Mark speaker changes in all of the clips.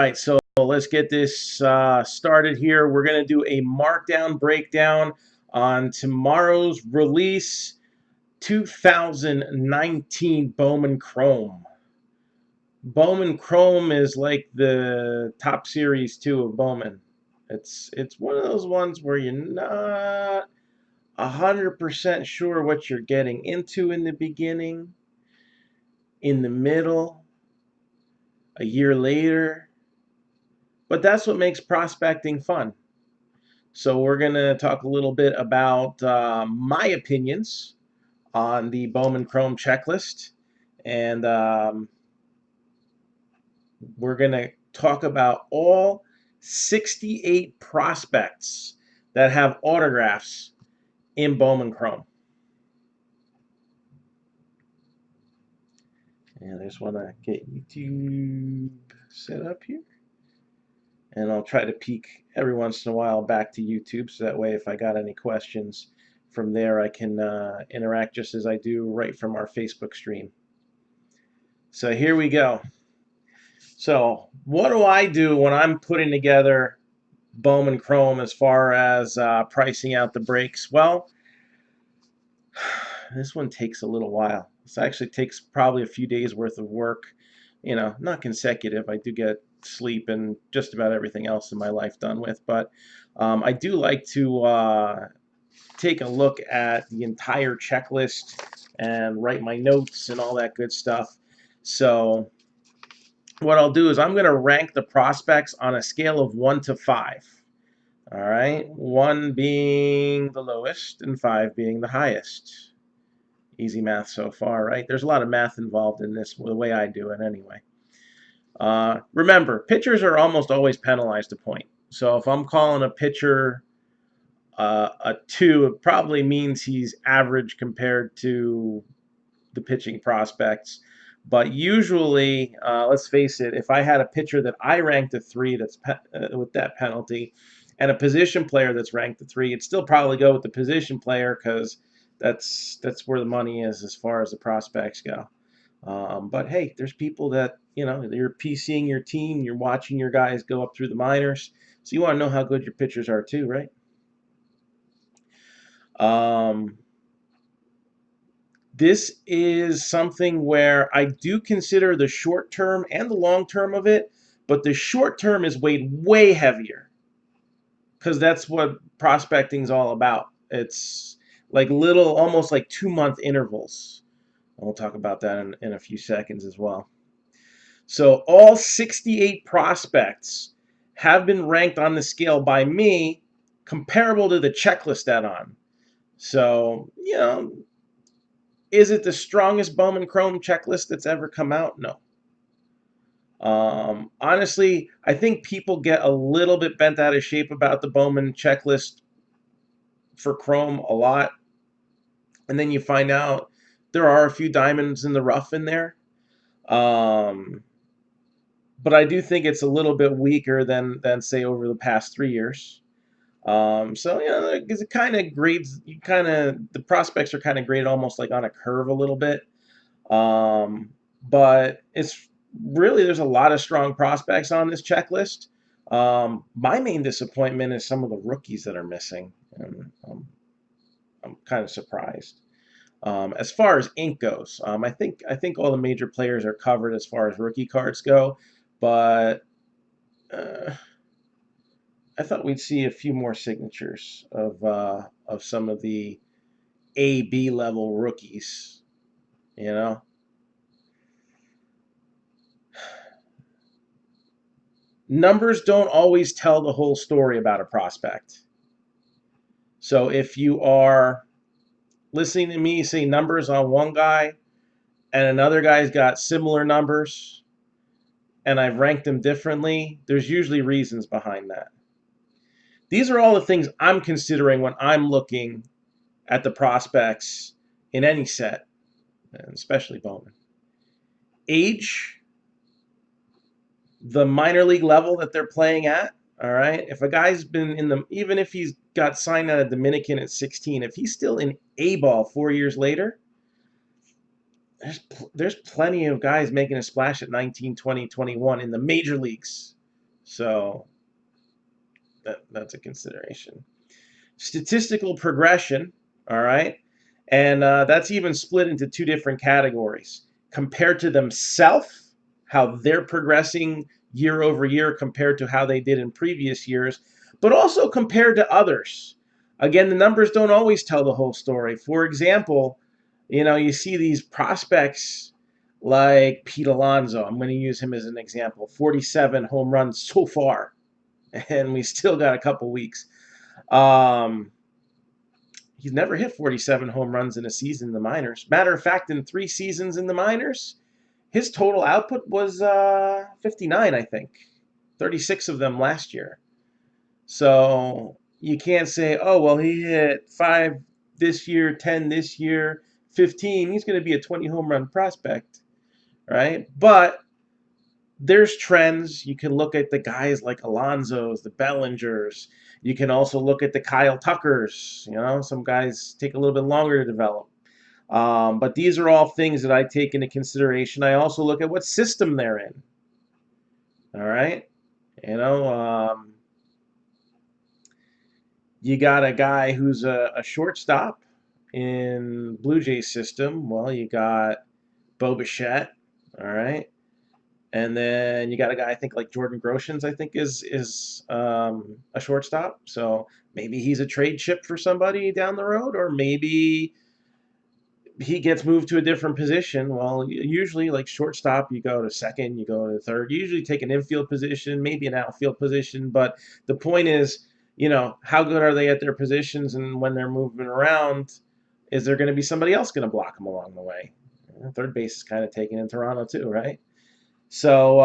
Speaker 1: Right, so let's get this started here. We're going to do a markdown breakdown on tomorrow's release, 2019 Bowman Chrome. Bowman Chrome is like the top series too of Bowman. It's one of those ones where you're not 100% sure what you're getting into in the beginning, in the middle, a year later, but that's what makes prospecting fun. So we're going to talk a little bit about my opinions on the Bowman Chrome checklist. And we're going to talk about all 68 prospects that have autographs in Bowman Chrome. And I just want to get YouTube set up here. And I'll try to peek every once in a while back to YouTube, so that way if I got any questions from there I can interact just as I do right from our Facebook stream. So here we go. So what do I do when I'm putting together Bowman Chrome as far as pricing out the breaks? Well, this one takes a little while. This actually takes probably a few days worth of work. You know, not consecutive. I do get sleep and just about everything else in my life done with, but I do like to take a look at the entire checklist and write my notes and all that good stuff. So what I'll do is I'm going to rank the prospects on a scale of 1 to 5. All right, 1 being the lowest and 5 being the highest. Easy math so far, right? There's a lot of math involved in this, the way I do it anyway. Remember, pitchers are almost always penalized a point. So if I'm calling a pitcher a 2, it probably means he's average compared to the pitching prospects. But usually, let's face it, if I had a pitcher that I ranked a 3 that's with that penalty, and a position player that's ranked a 3, it'd still probably go with the position player because that's where the money is as far as the prospects go. But hey, there's people that, you know, you're PCing your team, you're watching your guys go up through the minors, so you want to know how good your pitchers are too, right? This is something where I do consider the short term and the long term of it, but the short term is weighed way heavier because that's what prospecting is all about. It's like little, almost like 2-month intervals. We'll talk about that in a few seconds as well. So all 68 prospects have been ranked on the scale by me comparable to the checklist that on. So, you know, is it the strongest Bowman Chrome checklist that's ever come out? No. Honestly, I think people get a little bit bent out of shape about the Bowman checklist for Chrome a lot. And then you find out there are a few diamonds in the rough in there. But I do think it's a little bit weaker than say over the past 3 years. So you know, because it kind of grades, the prospects are kind of graded almost like on a curve a little bit. But it's really, there's a lot of strong prospects on this checklist. My main disappointment is some of the rookies that are missing, and I'm kind of surprised. As far as ink goes, I think all the major players are covered as far as rookie cards go, but I thought we'd see a few more signatures of some of the A/B level rookies. You know, numbers don't always tell the whole story about a prospect. So if you are listening to me say numbers on one guy and another guy's got similar numbers and I've ranked them differently, there's usually reasons behind that. These are all the things I'm considering when I'm looking at the prospects in any set, and especially Bowman. Age, the minor league level that they're playing at. All right. If a guy's been in the, even if he's got signed out of Dominican at 16, if he's still in A ball 4 years later, there's plenty of guys making a splash at 19, 20, 21 in the major leagues. So that's a consideration. Statistical progression, all right? And that's even split into two different categories. Compared to themselves, how they're progressing year over year compared to how they did in previous years, but also compared to others. Again, the numbers don't always tell the whole story. For example, you see these prospects like Pete Alonso. I'm going to use him as an example. 47 home runs so far, and we still got a couple weeks. Um, he's never hit 47 home runs in a season in the minors. Matter of fact, in 3 seasons in the minors, his total output was 59, I think. 36 of them last year. So you can't say, oh, well, he hit 5 this year, 10 this year, 15. He's going to be a 20 home run prospect, right? But there's trends. You can look at the guys like Alonso's, the Bellingers. You can also look at the Kyle Tuckers. Some guys take a little bit longer to develop. But these are all things that I take into consideration. I also look at what system they're in. All right. You know, um, you got a guy who's a shortstop in Blue Jays system. Well, you got Bo Bichette. All right. And then you got a guy I think like Jordan Groshans I think is a shortstop. So maybe he's a trade chip for somebody down the road, or maybe he gets moved to a different position. Well, usually like shortstop, you go to second, you go to third. You usually take an infield position, maybe an outfield position. But the point is, how good are they at their positions, and when they're moving around, is there going to be somebody else going to block them along the way? Third base is kind of taken in Toronto too, right? So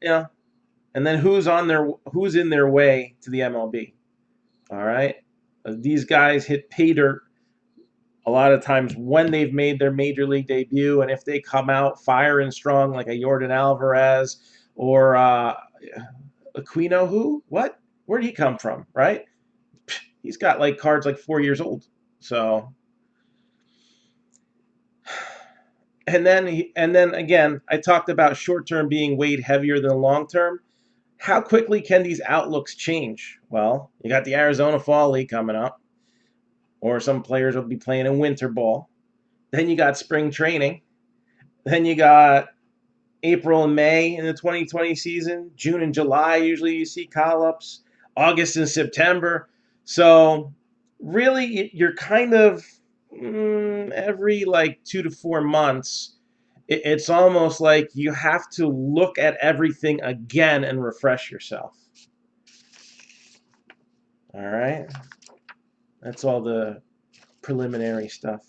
Speaker 1: and then who's in their way to the MLB? All right, these guys hit pay dirt a lot of times when they've made their major league debut, and if they come out firing strong like a Yordan Alvarez or Aquino, where'd he come from? Right, he's got like cards like 4 years old. So and then again, I talked about short term being weighed heavier than long term. How quickly can these outlooks change? Well, you got the Arizona Fall League coming up, or some players will be playing in winter ball. Then you got spring training. Then you got April and May in the 2020 season. June and July, usually you see call-ups. August and September. So really, you're kind of every like 2 to 4 months. It's almost like you have to look at everything again and refresh yourself. All right. That's all the preliminary stuff.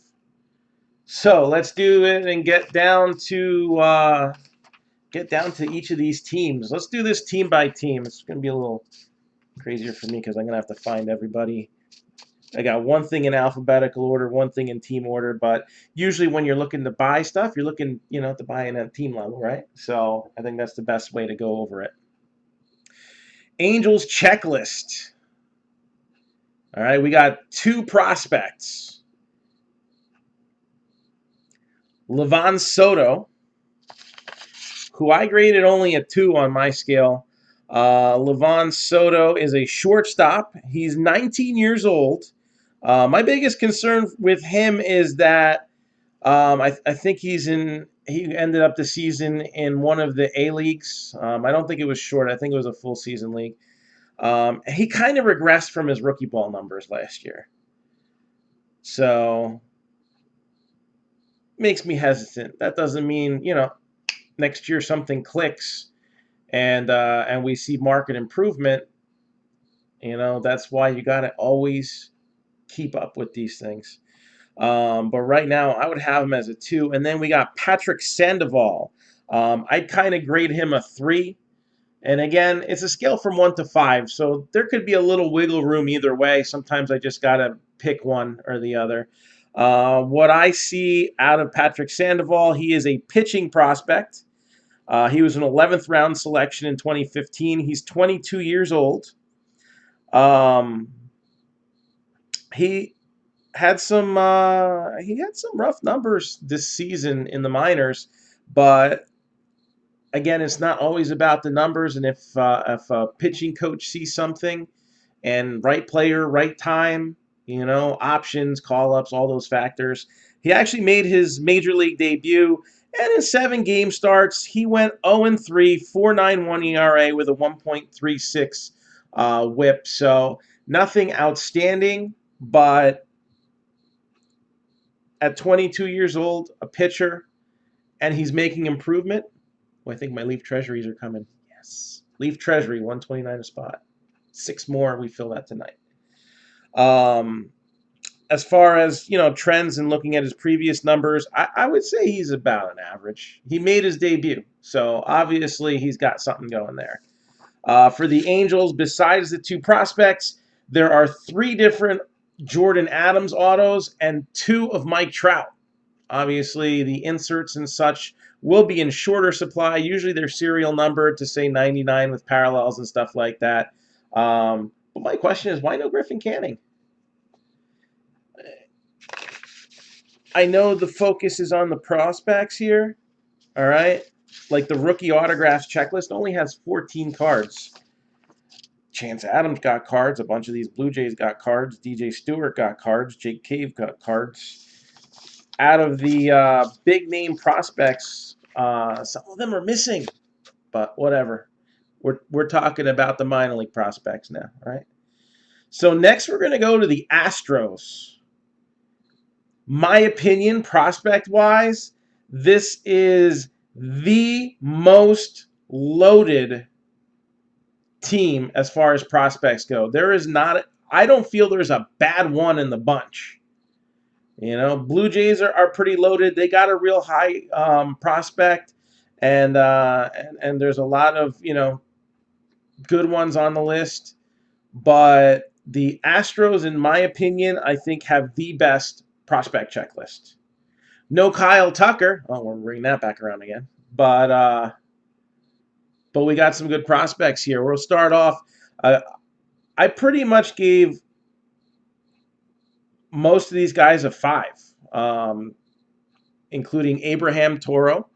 Speaker 1: So let's do it and get down to each of these teams. Let's do this team by team. It's going to be a little crazier for me because I'm going to have to find everybody. I got one thing in alphabetical order, one thing in team order, but usually when you're looking to buy stuff, you're looking, to buy in at team level, right? So I think that's the best way to go over it. Angels checklist. All right, we got 2 prospects. Livan Soto, who I graded only a 2 on my scale. Livan Soto is a shortstop. He's 19 years old. My biggest concern with him is that I think he ended up the season in one of the A leagues. I don't think it was short. I think it was a full season league. He kind of regressed from his rookie ball numbers last year. So makes me hesitant. That doesn't mean, next year something clicks and we see market improvement. That's why you got to always keep up with these things. But right now, I would have him as a 2. And then we got Patrick Sandoval. I'd kind of grade him a 3. And again, it's a scale from 1 to 5, so there could be a little wiggle room either way. Sometimes I just got to pick one or the other. What I see out of Patrick Sandoval, he is a pitching prospect. He was an 11th round selection in 2015. He's 22 years old. Um, he he had some rough numbers this season in the minors, but Again, it's not always about the numbers, and if a pitching coach sees something and right player, right time, options, call ups, all those factors. He actually made his major league debut, and in 7 game starts, he went 0-3, 4.91 ERA with a 1.36 WHIP. So nothing outstanding, but at 22 years old, a pitcher, and he's making improvement. Well, I think my Leaf Treasuries are coming. Yes, Leaf Treasury, 129 a spot. 6 more, we fill that tonight. As far as trends and looking at his previous numbers, I would say he's about an average. He made his debut, so obviously he's got something going there. For the Angels, besides the 2 prospects, there are 3 different Jordan Adams autos and 2 of Mike Trout. Obviously, the inserts and such will be in shorter supply. Usually they're serial numbered to say 99 with parallels and stuff like that. But my question is, why no Griffin Canning? I know the focus is on the prospects here, all right? Like the rookie autographs checklist only has 14 cards. Chance Adams got cards. A bunch of these Blue Jays got cards. DJ Stewart got cards. Jake Cave got cards. Out of the big name prospects, some of them are missing, but whatever. We're talking about the minor league prospects now, right? So next we're going to go to the Astros. My opinion, prospect-wise, this is the most loaded team as far as prospects go. I don't feel there's a bad one in the bunch. Blue Jays are pretty loaded. They got a real high prospect, and there's a lot of good ones on the list. But the Astros, in my opinion, I think have the best prospect checklist. No Kyle Tucker. Oh, we're bringing that back around again. But we got some good prospects here. We'll start off. I pretty much gave most of these guys a 5, including Abraham Toro.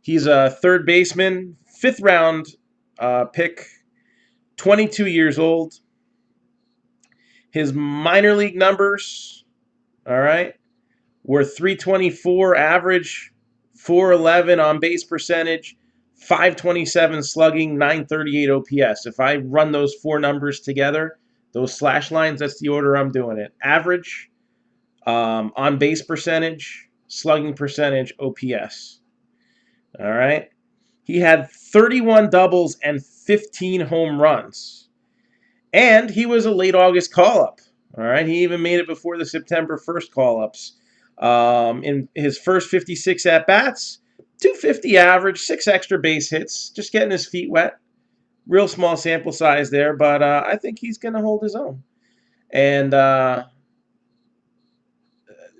Speaker 1: He's a third baseman, 5th round pick, 22 years old. His minor league numbers, all right, were 324 average, 411 on base percentage, 527 slugging, 938 OPS. If I run those 4 numbers together, those slash lines, that's the order I'm doing it. Average, on base percentage, slugging percentage, OPS. All right. He had 31 doubles and 15 home runs. And he was a late August call-up. All right. He even made it before the September 1st call-ups. In his first 56 at-bats, 250 average, 6 extra base hits, just getting his feet wet. Real small sample size there, but I think he's going to hold his own. And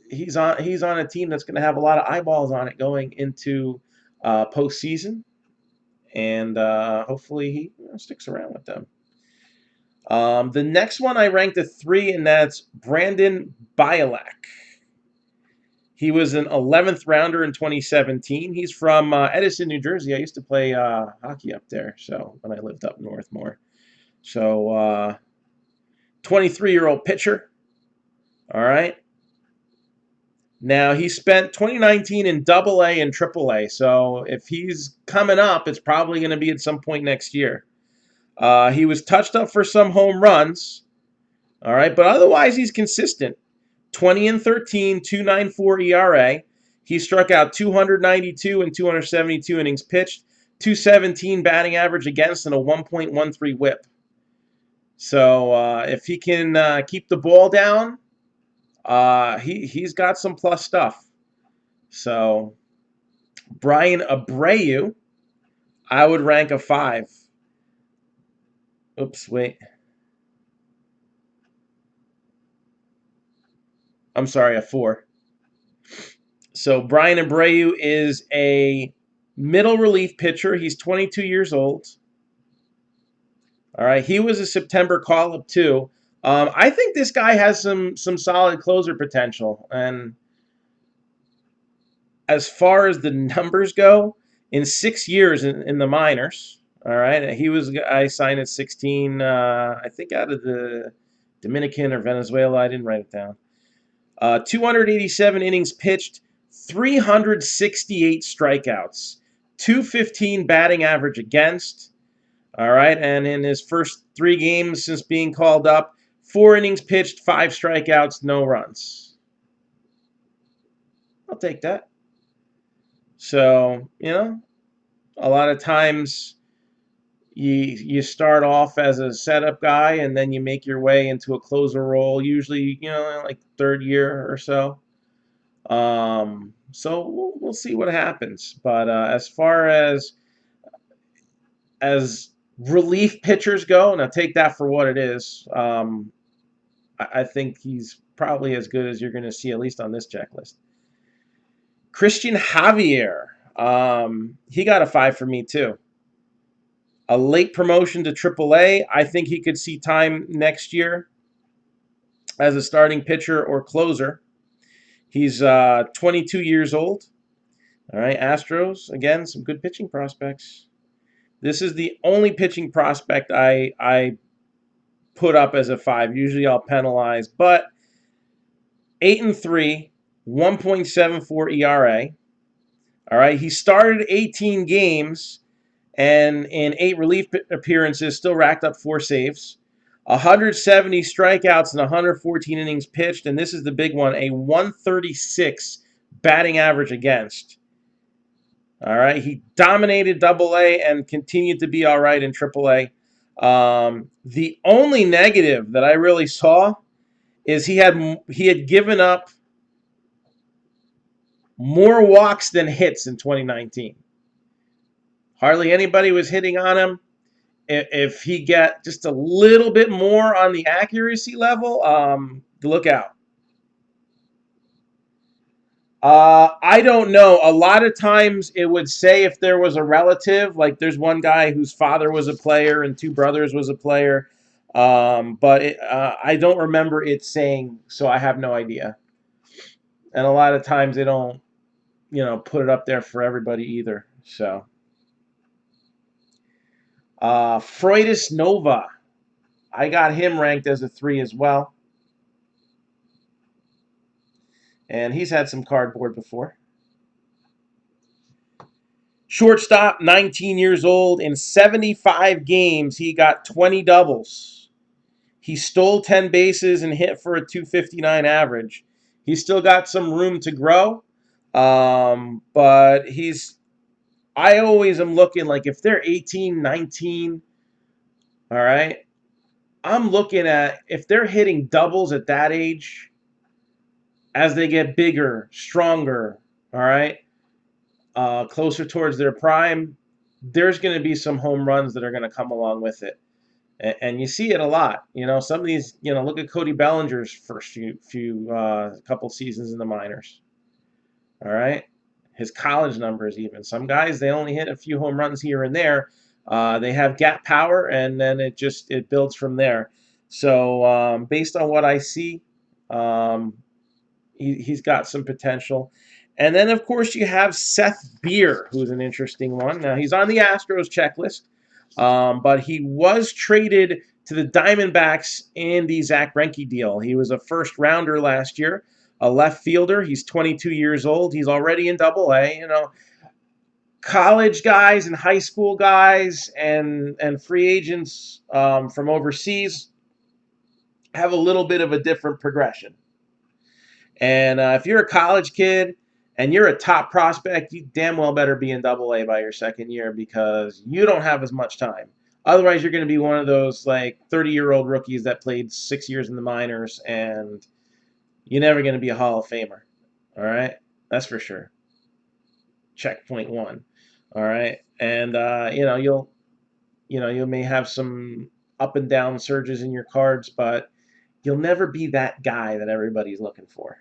Speaker 1: he's on a team that's going to have a lot of eyeballs on it going into postseason, and hopefully he sticks around with them. The next one I ranked a 3, and that's Brandon Bielak. He was an 11th rounder in 2017. He's from Edison, New Jersey. I used to play hockey up there, so when I lived up north more. So 23-year-old pitcher. All right. Now, he spent 2019 in Double-A and Triple-A, so if he's coming up, it's probably going to be at some point next year. He was touched up for some home runs, all right, but otherwise he's consistent. 20 and 13, 2.94 ERA. He struck out 292 and 272 innings pitched, 217 batting average against, and a 1.13 WHIP. So if he can keep the ball down, he's got some plus stuff. So Brian Abreu, I would rank a 5. Oops, wait. I'm sorry, a 4. So Brian Abreu is a middle relief pitcher. He's 22 years old. All right, he was a September call-up too. I think this guy has some solid closer potential. And as far as the numbers go, in 6 years in the minors. All right, I signed at 16. I think out of the Dominican or Venezuela. I didn't write it down. 287 innings pitched, 368 strikeouts, 215 batting average against. All right, and in his first 3 games since being called up, 4 innings pitched, 5 strikeouts, no runs. I'll take that. So, a lot of times you start off as a setup guy and then you make your way into a closer role, usually, like third year or so. So we'll see what happens. But as far as relief pitchers go, now take that for what it is. I think he's probably as good as you're going to see, at least on this checklist. Christian Javier, he got a 5 for me too. A late promotion to AAA. I think he could see time next year as a starting pitcher or closer. He's 22 years old. All right, Astros, again, some good pitching prospects. This is the only pitching prospect I put up as a 5. Usually I'll penalize, but 8-3, 1.74 ERA. All right, he started 18 games and in 8 relief appearances still racked up 4 saves, 170 strikeouts and 114 innings pitched, and this is the big one, a 136 batting average against. All right, he dominated Double-A and continued to be all right in Triple-A. The only negative that I really saw is he had given up more walks than hits in 2019. Hardly anybody was hitting on him. If he got just a little bit more on the accuracy level, look out. I don't know. A lot of times it would say if there was a relative, like there's one guy whose father was a player and 2 brothers was a player, but I don't remember it saying, so I have no idea. And a lot of times they don't, put it up there for everybody either. So, Freudis Nova, I got him ranked as a 3 as well. And he's had some cardboard before. Shortstop, 19 years old. In 75 games, he got 20 doubles. He stole 10 bases and hit for a 259 average. He's still got some room to grow. But I always am looking like if they're 18, 19, all right, I'm looking at if they're hitting doubles at that age, as they get bigger, stronger, all right, closer towards their prime, there's going to be some home runs that are going to come along with it. And you see it a lot. Some of these, look at Cody Bellinger's first few couple seasons in the minors. All right. His college numbers even. Some guys, they only hit a few home runs here and there. They have gap power, and then it builds from there. So based on what I see, he's got some potential. And then, of course, you have Seth Beer, who's an interesting one. Now, he's on the Astros checklist, but he was traded to the Diamondbacks in the Zach Greinke deal. He was a first-rounder last year, a left fielder. He's 22 years old. He's already in Double-A. College guys and high school guys and free agents from overseas have a little bit of a different progression. And if you're a college kid and you're a top prospect, you damn well better be in Double-A by your second year because you don't have as much time. Otherwise, you're going to be one of those like 30-year-old rookies that played 6 years in the minors, and you're never going to be a Hall of Famer. All right, that's for sure. Checkpoint 1. All right, and you may have some up and down surges in your cards, but you'll never be that guy that everybody's looking for.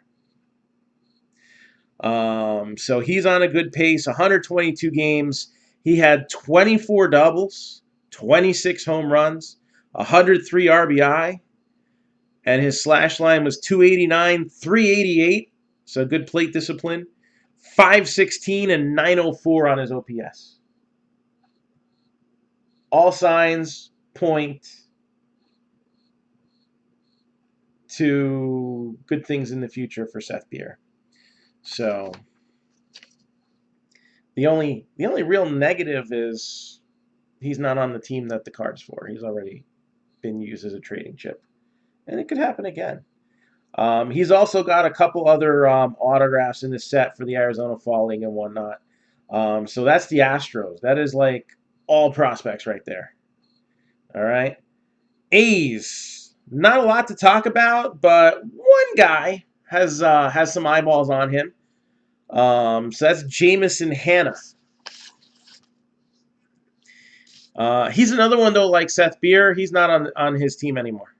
Speaker 1: So he's on a good pace, 122 games. He had 24 doubles, 26 home runs, 103 RBI, and his slash line was 289, 388, so good plate discipline, 516 and 904 on his OPS. All signs point to good things in the future for Seth Beer. So the only real negative is he's not on the team that the card's for. He's already been used as a trading chip, and it could happen again. He's also got a couple other autographs in the set for the Arizona Fall League and whatnot. So that's the Astros. That is like all prospects right there. All right. A's. Not a lot to talk about, but one guy has some eyeballs on him. So that's Jamison Hanna. He's another one though, like Seth Beer. He's not on his team anymore.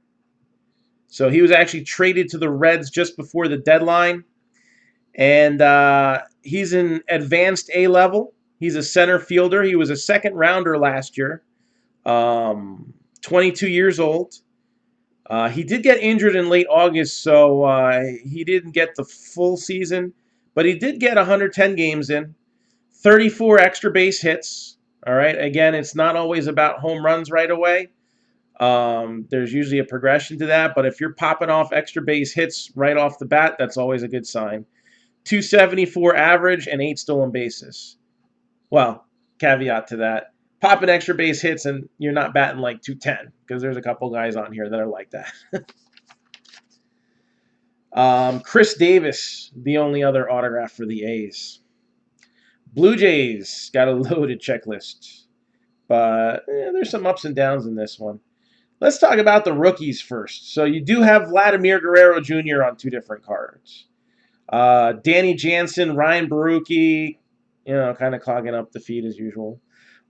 Speaker 1: So he was actually traded to the Reds just before the deadline, and he's in advanced A level. He's a center fielder. He was a second rounder last year. 22 years old. He did get injured in late August, so he didn't get the full season, but he did get 110 games in, 34 extra base hits. All right. Again, it's not always about home runs right away. There's usually a progression to that, but if you're popping off extra base hits right off the bat, that's always a good sign. 274 average and 8 stolen bases. Well, caveat to that. Popping extra base hits and you're not batting like 210 because there's a couple guys on here that are like that. Chris Davis, the only other autograph for the A's. Blue Jays got a loaded checklist, but there's some ups and downs in this one. Let's talk about the rookies first. So you do have Vladimir Guerrero Jr. on 2 different cards. Danny Jansen, Ryan Baruchi, kind of clogging up the feed as usual.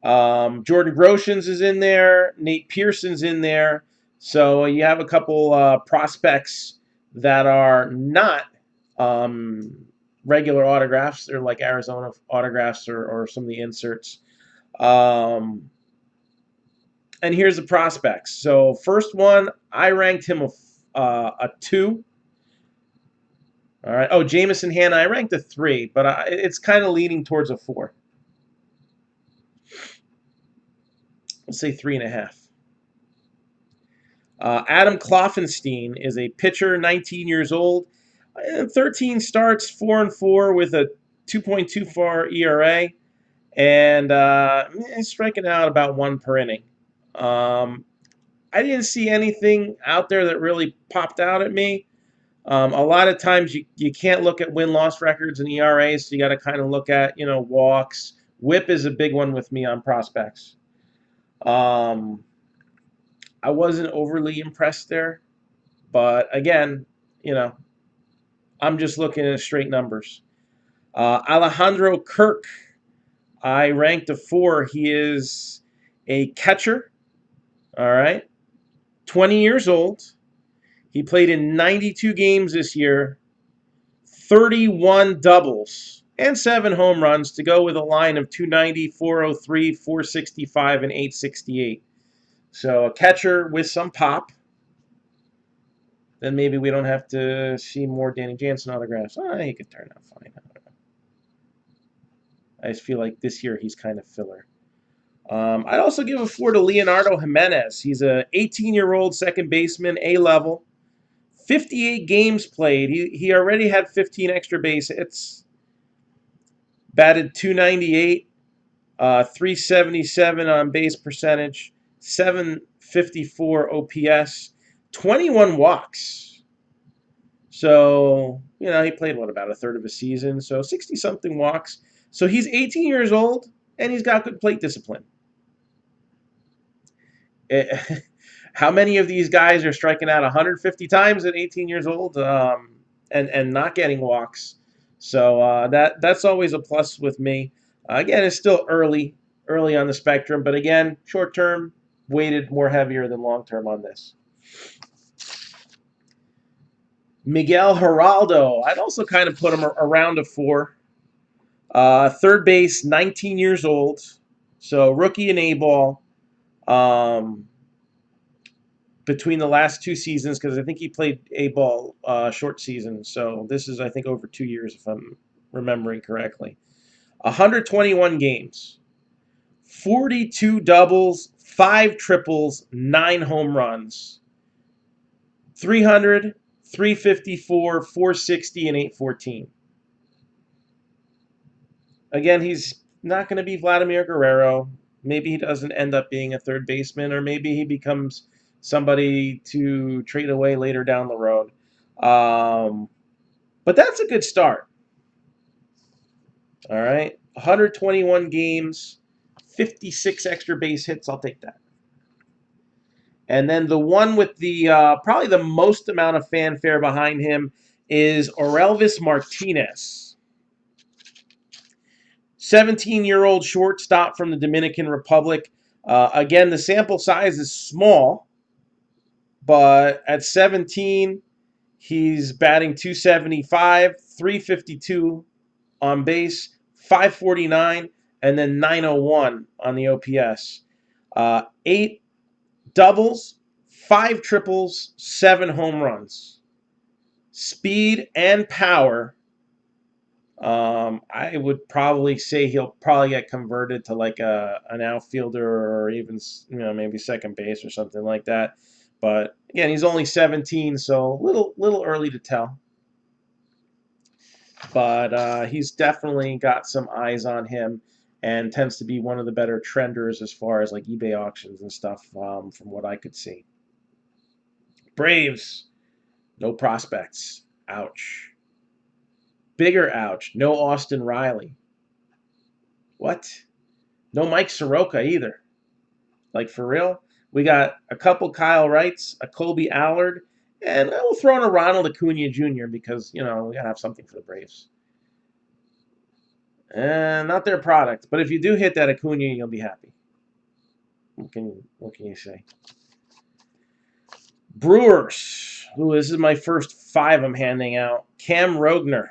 Speaker 1: Jordan Groshans is in there. Nate Pearson's in there. So you have a couple prospects that are not regular autographs. They're like Arizona autographs or some of the inserts. And here's the prospects. So first one, I ranked him a 2. All right. Oh, Jamison Hanna, I ranked a 3, but it's kind of leaning towards a 4. Let's say 3.5. Adam Kloffenstein is a pitcher, 19 years old, 13 starts, 4-4 with a 2.24 ERA, and striking out about 1 per inning. I didn't see anything out there that really popped out at me. A lot of times you can't look at win-loss records and ERAs, so you got to kind of look at, walks. WHIP is a big one with me on prospects. I wasn't overly impressed there, but again, I'm just looking at straight numbers. Alejandro Kirk, I ranked a 4. He is a catcher, all right, 20 years old. He played in 92 games this year, 31 doubles, and 7 home runs to go with a line of 290, 403, 465, and 868. So a catcher with some pop. Then maybe we don't have to see more Danny Jansen autographs. He could turn out fine. I just feel like this year he's kind of filler. I'd also give a 4 to Leonardo Jimenez. He's a 18-year-old second baseman, A-level. 58 games played. He already had 15 extra base hits. Batted 298, 377 on base percentage, 754 OPS, 21 walks. So, he played, about a third of a season. So 60-something walks. So he's 18 years old, and he's got good plate discipline. How many of these guys are striking out 150 times at 18 years old and not getting walks? So that's always a plus with me. Again, it's still early on the spectrum, but again, short term weighted more heavier than long term on this. Miguel Geraldo, I'd also kind of put him around a 4. Third base, 19 years old, so rookie in A-ball. Between the last 2 seasons, because I think he played A-ball short season, so this is, I think, over 2 years, if I'm remembering correctly. 121 games, 42 doubles, 5 triples, 9 home runs, 300, 354, 460, and 814. Again, he's not going to be Vladimir Guerrero. Maybe he doesn't end up being a third baseman, or maybe he becomes somebody to trade away later down the road. But that's a good start. All right. 121 games, 56 extra base hits. I'll take that. And then the one with the probably the most amount of fanfare behind him is Orelvis Martinez. 17-year-old shortstop from the Dominican Republic. Again, the sample size is small, but at 17, he's batting 275, 352 on base, 549, and then 901 on the OPS. 8 doubles, 5 triples, 7 home runs. Speed and power. I would probably say he'll probably get converted to like an outfielder or even maybe second base or something like that. But again, he's only 17, so little early to tell. But he's definitely got some eyes on him and tends to be one of the better trenders as far as like eBay auctions and stuff from what I could see. Braves, no prospects. Ouch. Bigger ouch. No Austin Riley. What? No Mike Soroka either. Like, for real? We got a couple Kyle Wrights, a Colby Allard, and we'll throw in a Ronald Acuna Jr. because, we got to have something for the Braves. And not their product. But if you do hit that Acuna, you'll be happy. What can you say? Brewers. Ooh, this is my first 5 I'm handing out. Cam Rogner.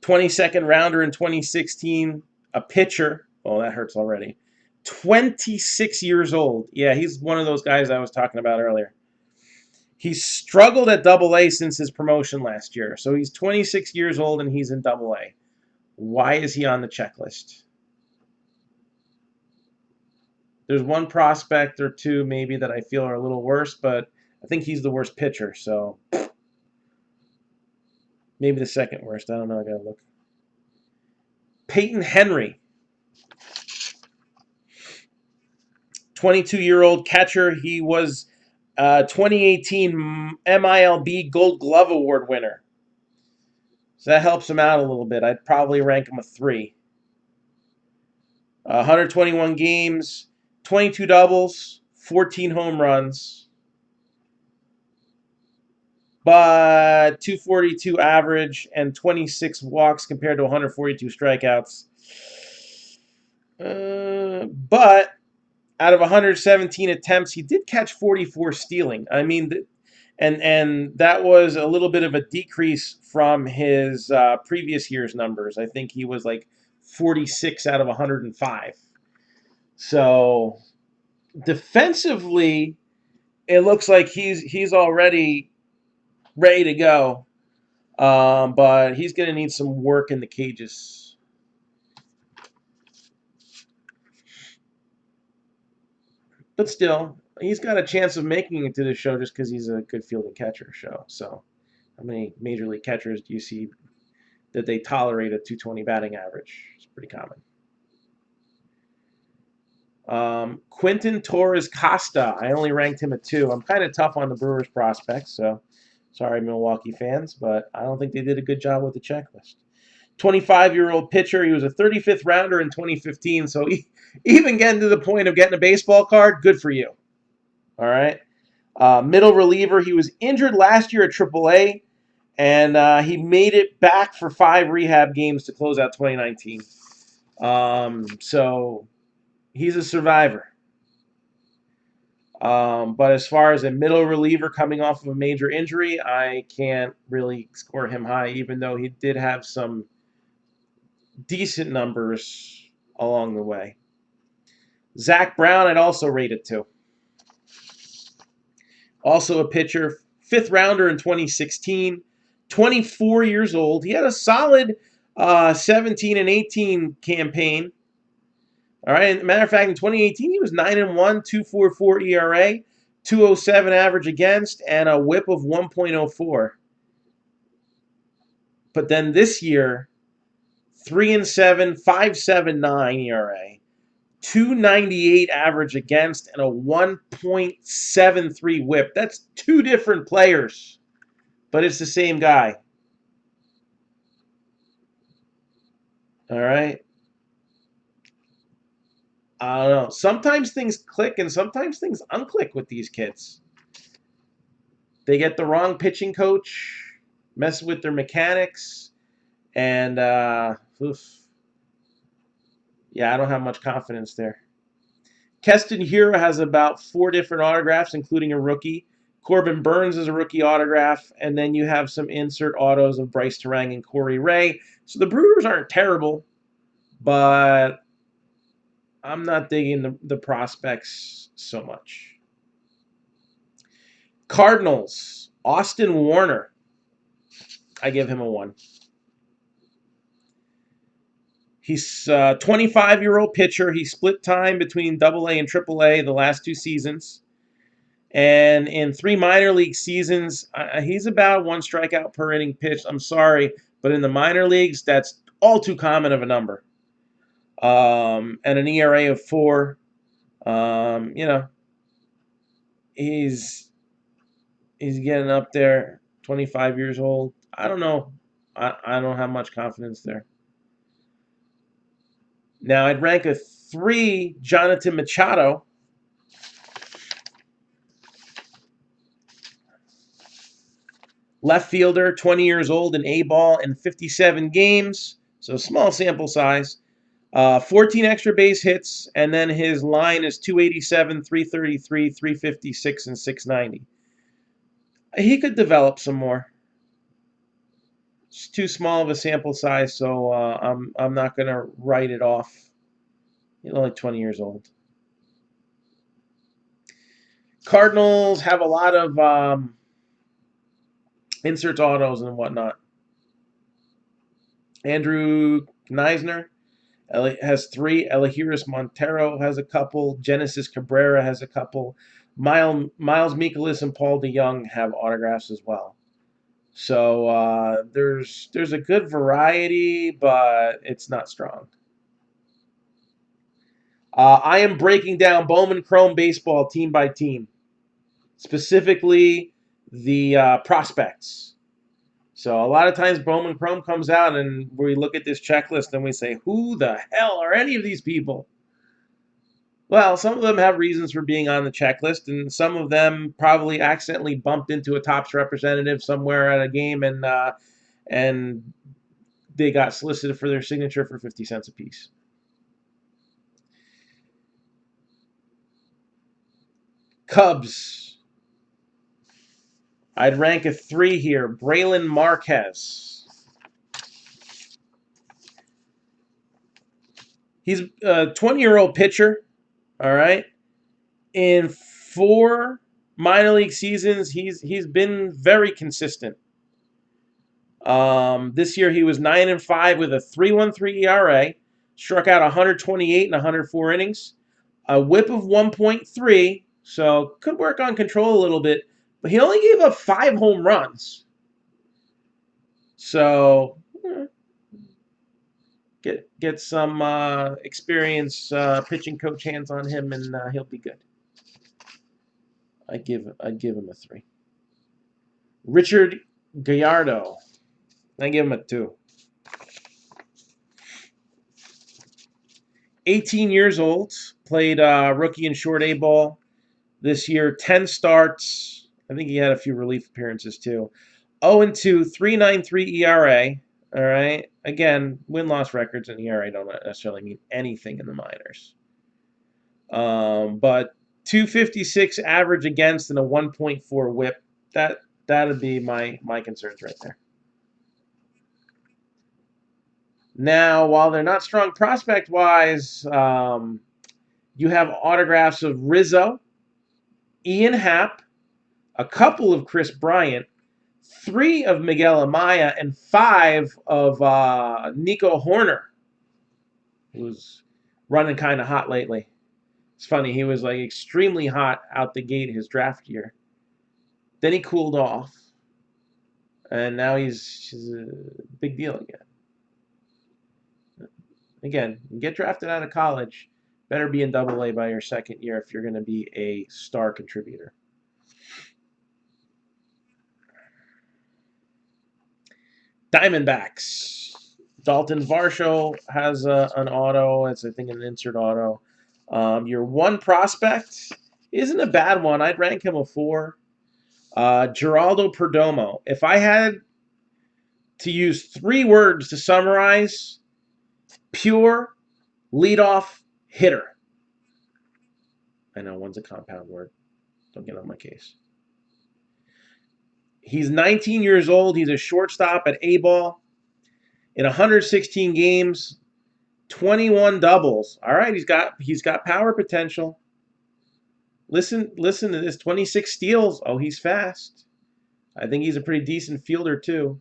Speaker 1: 22nd rounder in 2016. A pitcher. Oh, that hurts already. 26 years old. Yeah, he's one of those guys I was talking about earlier. He's struggled at Double-A since his promotion last year. So he's 26 years old and he's in Double-A. Why is he on the checklist? There's one prospect or two maybe that I feel are a little worse, but I think he's the worst pitcher. So maybe the second worst. I don't know. I got to look. Peyton Henry. 22-year-old catcher. He was 2018 MILB Gold Glove Award winner. So that helps him out a little bit. I'd probably rank him a 3. 121 games, 22 doubles, 14 home runs, but 242 average and 26 walks compared to 142 strikeouts. But out of 117 attempts, he did catch 44 stealing. I mean, and that was a little bit of a decrease from his previous year's numbers. I think he was like 46 out of 105. So defensively, it looks like he's already ready to go. But he's going to need some work in the cages. But still, he's got a chance of making it to the show just because he's a good fielding catcher show. So how many major league catchers do you see that they tolerate a 220 batting average? It's pretty common. Quinton Torres Costa. I only ranked him at 2. I'm kind of tough on the Brewers prospects, so sorry, Milwaukee fans, but I don't think they did a good job with the checklist. 25-year-old pitcher. He was a 35th rounder in 2015, so even getting to the point of getting a baseball card, good for you. All right. Middle reliever. He was injured last year at AAA, and he made it back for 5 rehab games to close out 2019. So he's a survivor. But as far as a middle reliever coming off of a major injury, I can't really score him high, even though he did have some decent numbers along the way. Zach Brown, I'd also rate it 2. Also a pitcher, 5th rounder in 2016, 24 years old. He had a solid 17 and 18 campaign. All right. Matter of fact, in 2018, he was 9-1, 2.44 ERA, 2.07 average against, and a WHIP of 1.04. But then this year, 3-7, 5.79 ERA, 298 average against, and a 1.73 WHIP. That's two different players, but it's the same guy. All right. I don't know. Sometimes things click and sometimes things unclick with these kids. They get the wrong pitching coach, mess with their mechanics, and yeah, I don't have much confidence there. Keston Hiura has about 4 different autographs, including a rookie. Corbin Burns is a rookie autograph, and then you have some insert autos of Bryce Terang and Corey Ray. So the Brewers aren't terrible, but I'm not digging the prospects so much. Cardinals, Austin Warner. I give him a 1. He's a 25-year-old pitcher. He split time between AA and AAA the last 2 seasons. And in 3 minor league seasons, he's about 1 strikeout per inning pitched. I'm sorry, but in the minor leagues, that's all too common of a number. And an ERA of 4. You know, he's getting up there, 25 years old. I don't know. I don't have much confidence there. Now, I'd rank a 3 Jonathan Machado. Left fielder, 20 years old, in A-ball in 57 games, so small sample size. 14 extra base hits, and then his line is 287, 333, 356, and 690. He could develop some more. It's too small of a sample size, so I'm not going to write it off. He's only 20 years old. Cardinals have a lot of inserts, autos, and whatnot. Andrew Neisner has 3. Elehuris Montero has a couple. Genesis Cabrera has a couple. Miles Mikolas and Paul DeYoung have autographs as well. So there's a good variety, but it's not strong. I am breaking down Bowman Chrome baseball team by team, specifically the prospects. So a lot of times Bowman Chrome comes out and we look at this checklist and we say, who the hell are any of these people? Well, some of them have reasons for being on the checklist, and some of them probably accidentally bumped into a Topps representative somewhere at a game and they got solicited for their signature for 50 cents a piece. Cubs. I'd rank a 3 here. Braylon Marquez. He's a 20-year-old pitcher, all right? In 4 minor league seasons, he's been very consistent. This year he was 9-5 with a 3.13 ERA, struck out 128 and 104 innings, a WHIP of 1.3, so could work on control a little bit, but he only gave up 5 home runs. So get some experience pitching coach hands on him, and he'll be good. I'd give him a 3. Richard Gallardo. I give him a 2. 18 years old, played rookie and short A ball this year. 10 starts. I think he had a few relief appearances too. 0-2, 3.93 ERA. All right. Again, win-loss records and ERA don't necessarily mean anything in the minors. But 2.56 average against and a 1.4 WHIP. That'd be my concerns right there. Now, while they're not strong prospect-wise, you have autographs of Rizzo, Ian Happ, a couple of Chris Bryant, 3 of Miguel Amaya, and 5 of Nico Horner, who's running kind of hot lately. It's funny, he was like extremely hot out the gate his draft year. Then he cooled off, and now he's a big deal again. Again, you get drafted out of college, better be in Double A by your second year if you're going to be a star contributor. Diamondbacks. Dalton Varsho has an auto. It's, I think, an insert auto. Your one prospect isn't a bad one. I'd rank him a 4. Geraldo Perdomo. If I had to use 3 words to summarize, pure leadoff hitter. I know one's a compound word. Don't get on my case. He's 19 years old. He's a shortstop at A-ball. In 116 games, 21 doubles. All right, he's got power potential. Listen to this. 26 steals. Oh, he's fast. I think he's a pretty decent fielder too.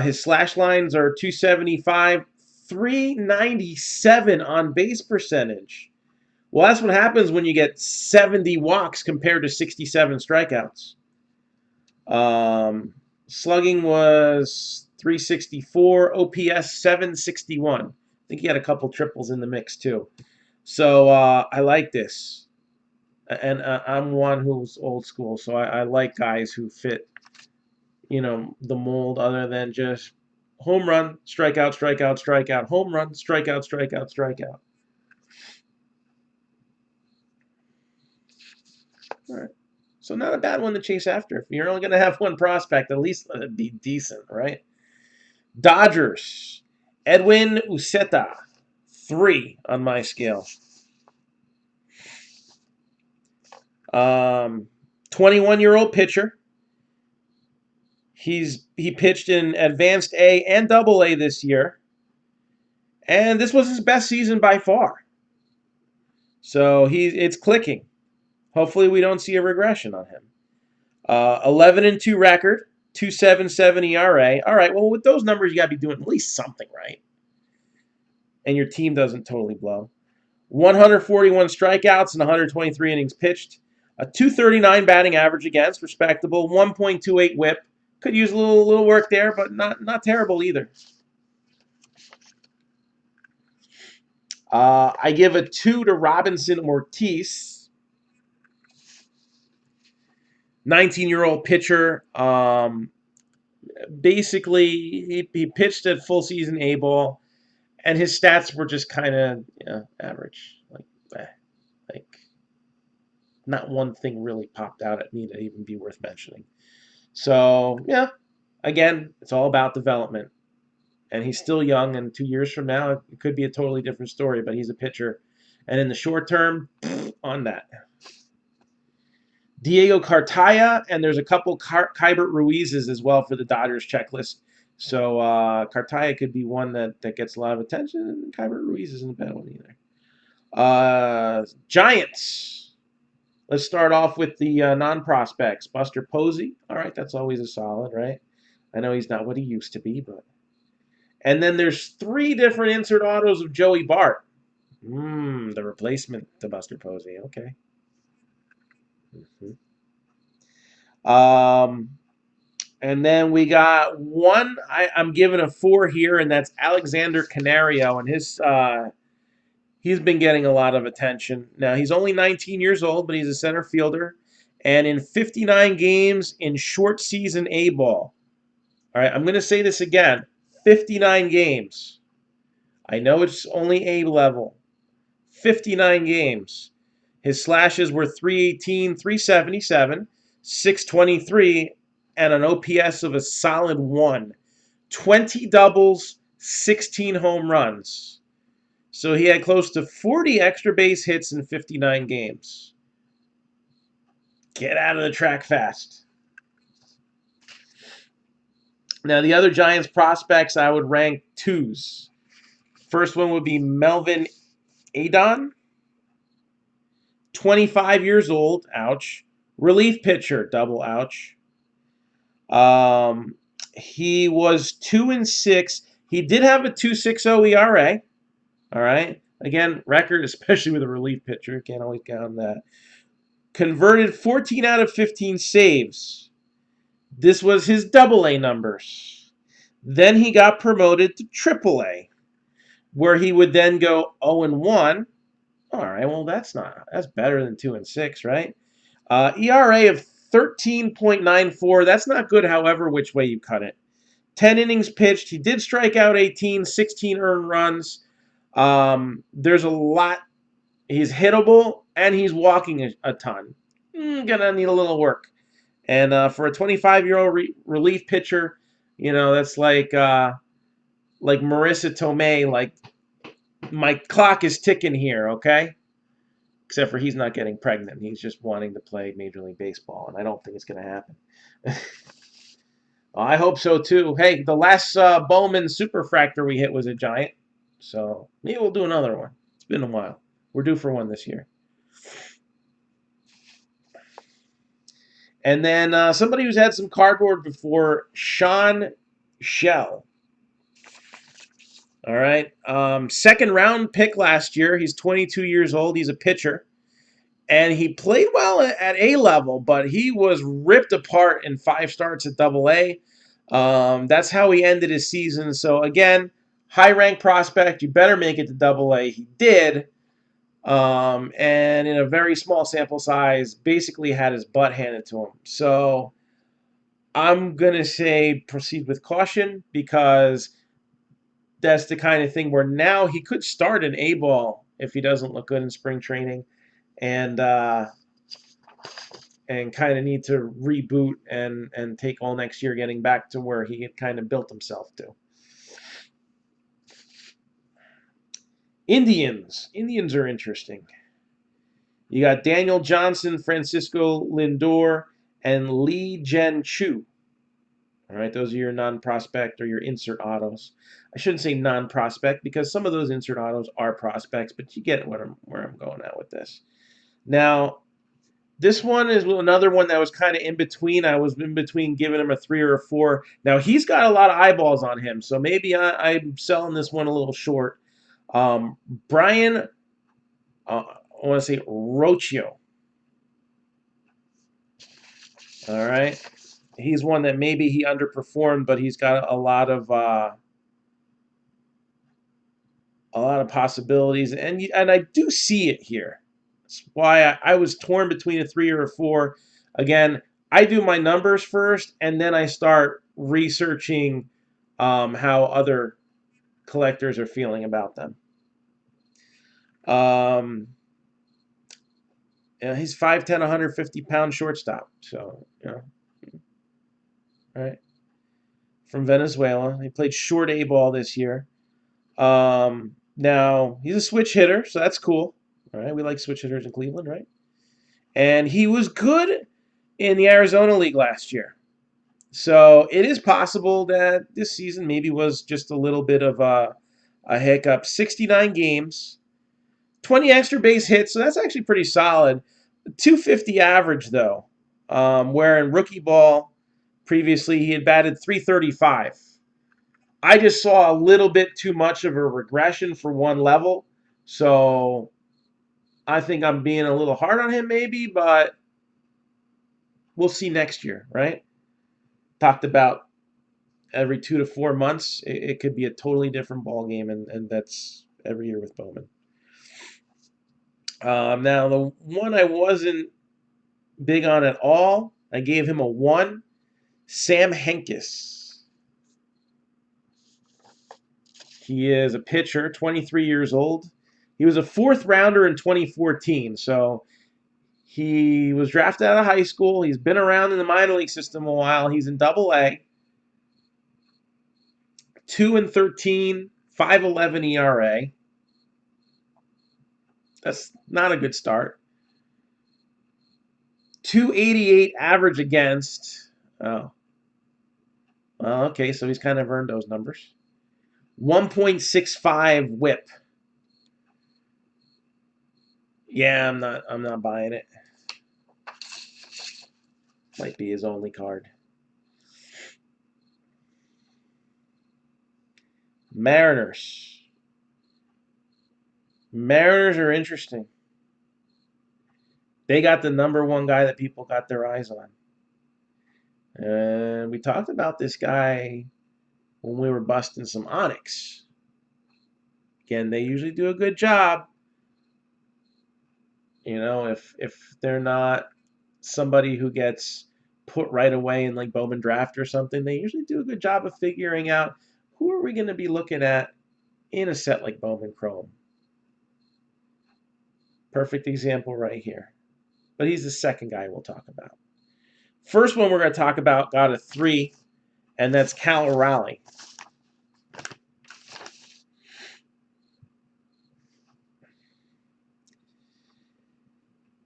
Speaker 1: His slash lines are 275, 397 on base percentage. Well, that's what happens when you get 70 walks compared to 67 strikeouts. Slugging was 364, OPS 761. I think he had a couple triples in the mix too. So I like this. And I'm one who's old school, so I like guys who fit, the mold other than just home run, strikeout, strikeout, strikeout, home run, strikeout, strikeout, strikeout. All right. So not a bad one to chase after. If you're only going to have one prospect, at least let it be decent, right? Dodgers. Edwin Uceta. 3 on my scale. 21-year-old pitcher. He pitched in Advanced A and Double A this year. And this was his best season by far. So it's clicking. Hopefully we don't see a regression on him. 11-2 record, 2.77 ERA. All right, well, with those numbers, you got to be doing at least something right. And your team doesn't totally blow. 141 strikeouts and 123 innings pitched. A 239 batting average against, respectable. 1.28 whip. Could use a little work there, but not terrible either. I give a 2 to Robinson Ortiz. 19-year-old pitcher. Basically, he pitched at full season A-ball, and his stats were just kind of average. Like not one thing really popped out at me to even be worth mentioning. So, yeah, again, it's all about development. And he's still young, and 2 years from now, it could be a totally different story, but he's a pitcher. And in the short term, on that. Diego Cartaya, and there's a couple Keibert Ruizes as well for the Dodgers checklist. So Cartaya could be one that gets a lot of attention, and Keibert Ruiz isn't a bad one either. Giants. Let's start off with the non-prospects. Buster Posey. All right, that's always a solid, right? I know he's not what he used to be, but... And then there's 3 different insert autos of Joey Bart. The replacement to Buster Posey. Okay. And then we got one I'm giving a 4 here, and that's Alexander Canario, and he's been getting a lot of attention. Now, he's only 19 years old, but he's a center fielder, and in 59 games in short season A-ball. All right, I'm going to say this again. 59 games. I know it's only A level. 59 games. His slashes were 318, 377, 623, and an OPS of a solid 1. 20 doubles, 16 home runs. So he had close to 40 extra base hits in 59 games. Get out of the track fast. Now, the other Giants prospects I would rank 2s. First one would be Melvin Adon. 25 years old, ouch. Relief pitcher, double ouch. Um, he was 2-6. He did have a 2.60 ERA. All right. Again, record, especially with a relief pitcher, can't always count on that. Converted 14 out of 15 saves. This was his AA numbers. Then he got promoted to AAA, where he would then go 0-1. All right, well that's better than 2-6, right? ERA of 13.94. That's not good, however, which way you cut it. 10 innings pitched. He did strike out 18, 16 earned runs. There's a lot. He's hittable and he's walking a ton. Gonna need a little work. And for a 25-year-old relief pitcher, that's like Marissa Tomei. Like, my clock is ticking here, okay? Except for he's not getting pregnant. He's just wanting to play Major League Baseball, and I don't think it's going to happen. I hope so too. Hey, the last Bowman Superfractor we hit was a giant, so maybe we'll do another one. It's been a while. We're due for one this year. And then somebody who's had some cardboard before, Sean Shell. All right. Second round pick last year. He's 22 years old. He's a pitcher. And he played well at A level, but he was ripped apart in 5 starts at AA. That's how he ended his season. So, again, high rank prospect. You better make it to AA. He did. And in a very small sample size, basically had his butt handed to him. So, I'm going to say proceed with caution, because that's the kind of thing where now he could start an A ball if he doesn't look good in spring training, and kind of need to reboot and take all next year getting back to where he had kind of built himself to. Indians are interesting. You got Daniel Johnson, Francisco Lindor, and Lee Jen Chu. All right, those are your non-prospect or your insert autos. I shouldn't say non-prospect, because some of those insert autos are prospects, but you get where I'm going at with this. Now, this one is another one that was kind of in between. I was in between giving him a 3 or a 4. Now, he's got a lot of eyeballs on him, so maybe I'm selling this one a little short. Brian, I want to say Rocchio. All right. He's one that maybe he underperformed, but he's got a lot of possibilities, and I do see it here. That's why I was torn between a 3 or a 4. Again, I do my numbers first, and then I start researching how other collectors are feeling about them. He's 5'10", 150-pound shortstop. So, all right. From Venezuela. He played short A ball this year. Now, he's a switch hitter, so that's cool. All right, we like switch hitters in Cleveland, right? And he was good in the Arizona League last year. So it is possible that this season maybe was just a little bit of a hiccup. 69 games, 20 extra base hits, so that's actually pretty solid. 250 average, though, where in rookie ball previously he had batted 335. I just saw a little bit too much of a regression for one level, so I think I'm being a little hard on him maybe, but we'll see next year, right? Talked about every 2 to 4 months, it could be a totally different ball game, and that's every year with Bowman. Now, the one I wasn't big on at all, I gave him a 1, Sam Hentges. He is a pitcher, 23 years old. He was a 4th rounder in 2014, so he was drafted out of high school. He's been around in the minor league system a while. He's in AA. 2-13, 5.11 ERA. That's not a good start. 288 average against. Oh. Well, okay, so he's kind of earned those numbers. 1.65 whip. Yeah, I'm not buying it. Might be his only card. Mariners. Mariners are interesting. They got the number one guy that people got their eyes on. And we talked about this guy when we were busting some Onyx. Again, they usually do a good job. You know, if they're not somebody who gets put right away in like Bowman draft or something, they usually do a good job of figuring out who are we going to be looking at in a set like Bowman Chrome. Perfect example right here. But he's the second guy we'll talk about. First one we're going to talk about got a 3, and that's Cal Raleigh.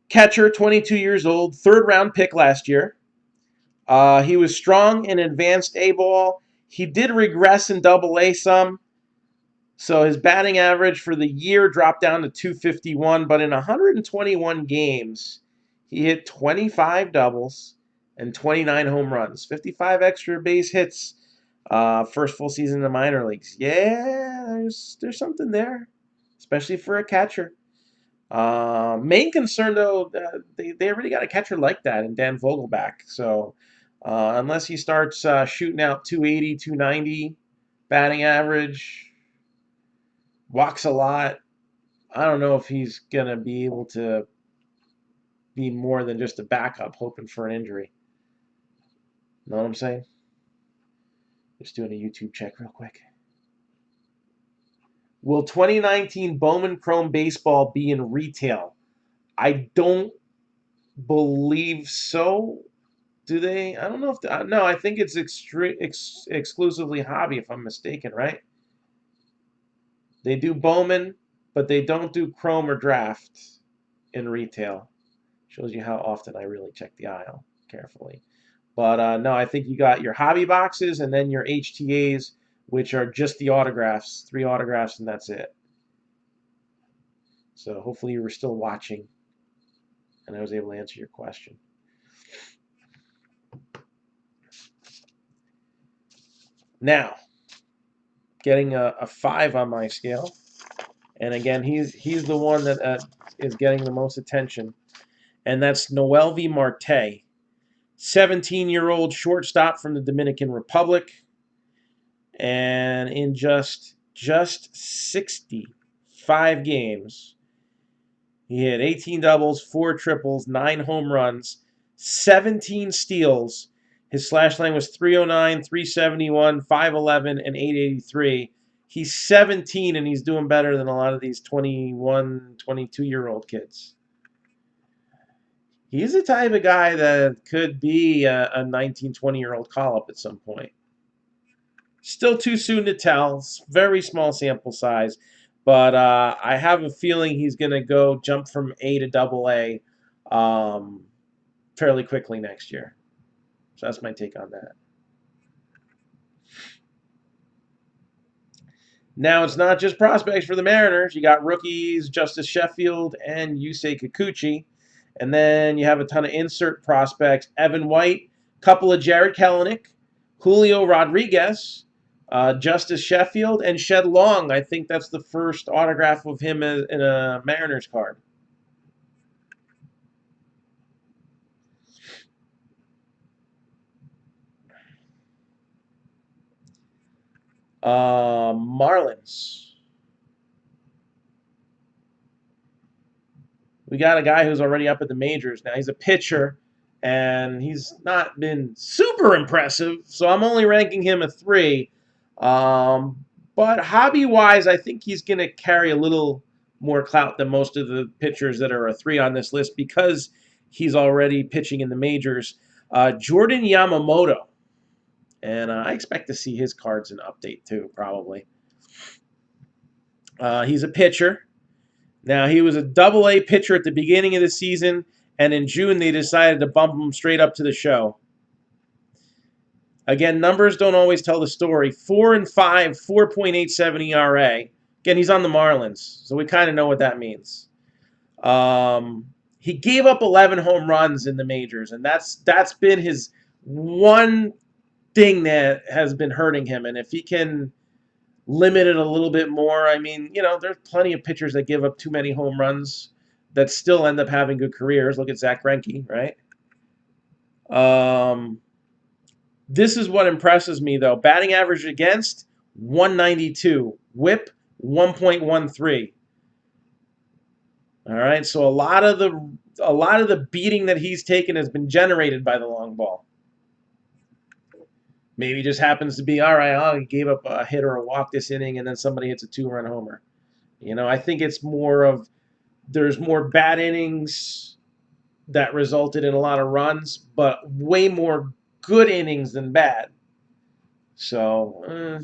Speaker 1: Catcher, 22 years old, third round pick last year. He was strong in advanced A ball. He did regress in double A some. So his batting average for the year dropped down to 251, but in 121 games, he hit 25 doubles and 29 home runs, 55 extra base hits. First full season in the minor leagues. Yeah, there's something there, especially for a catcher. Main concern though, they already got a catcher like that in Dan Vogelback. So unless he starts shooting out 280, 290 batting average, walks a lot, I don't know if he's gonna be able to be more than just a backup hoping for an injury. Know what I'm saying? Just doing a YouTube check real quick. Will 2019 Bowman Chrome baseball be in retail? I don't believe so. Do they? I don't know if no. I think it's exclusively hobby, if I'm mistaken, right? They do Bowman, but they don't do Chrome or Draft in retail. Shows you how often I really check the aisle carefully. But no, I think you got your hobby boxes and then your HTAs, which are just the autographs, 3 autographs, and that's it. So hopefully you were still watching and I was able to answer your question. Now, getting a 5 on my scale. And again, he's the one that is getting the most attention. And that's Noelvi Marte, 17-year-old shortstop from the Dominican Republic. And in just 65 games, he hit 18 doubles, 4 triples, 9 home runs, 17 steals. His slash line was 309, 371, 511, and 883. He's 17 and he's doing better than a lot of these 21, 22-year-old kids. He's the type of guy that could be a 19, 20-year-old call-up at some point. Still too soon to tell. Very small sample size. But I have a feeling he's going to jump from A to double A fairly quickly next year. So that's my take on that. Now, it's not just prospects for the Mariners. You got rookies, Justice Sheffield and Yusei Kikuchi. And then you have a ton of insert prospects. Evan White, couple of Jared Kelenic, Julio Rodriguez, Justice Sheffield, and Shed Long. I think that's the first autograph of him in a Mariners card. Marlins. We got a guy who's already up at the majors now. He's a pitcher, and he's not been super impressive, so I'm only ranking him a 3. But hobby-wise, I think he's going to carry a little more clout than most of the pitchers that are a 3 on this list because he's already pitching in the majors. Jordan Yamamoto. And I expect to see his cards in update too, probably. He's a pitcher. Now, he was a double-A pitcher at the beginning of the season, and in June they decided to bump him straight up to the show. Again, numbers don't always tell the story. 4-5, 4.87 ERA. Again, he's on the Marlins, so we kind of know what that means. He gave up 11 home runs in the majors, and that's been his one thing that has been hurting him. And if he can limit it a little bit more. I mean, there's plenty of pitchers that give up too many home runs that still end up having good careers. Look at Zach Greinke, right? Um, this is what impresses me, though. Batting average against, 192. Whip, 1.13. All right, so a lot of the beating that he's taken has been generated by the long ball. Maybe it just happens to be, all right, oh, he gave up a hit or a walk this inning, and then somebody hits a 2-run homer. I think it's more of there's more bad innings that resulted in a lot of runs, but way more good innings than bad. So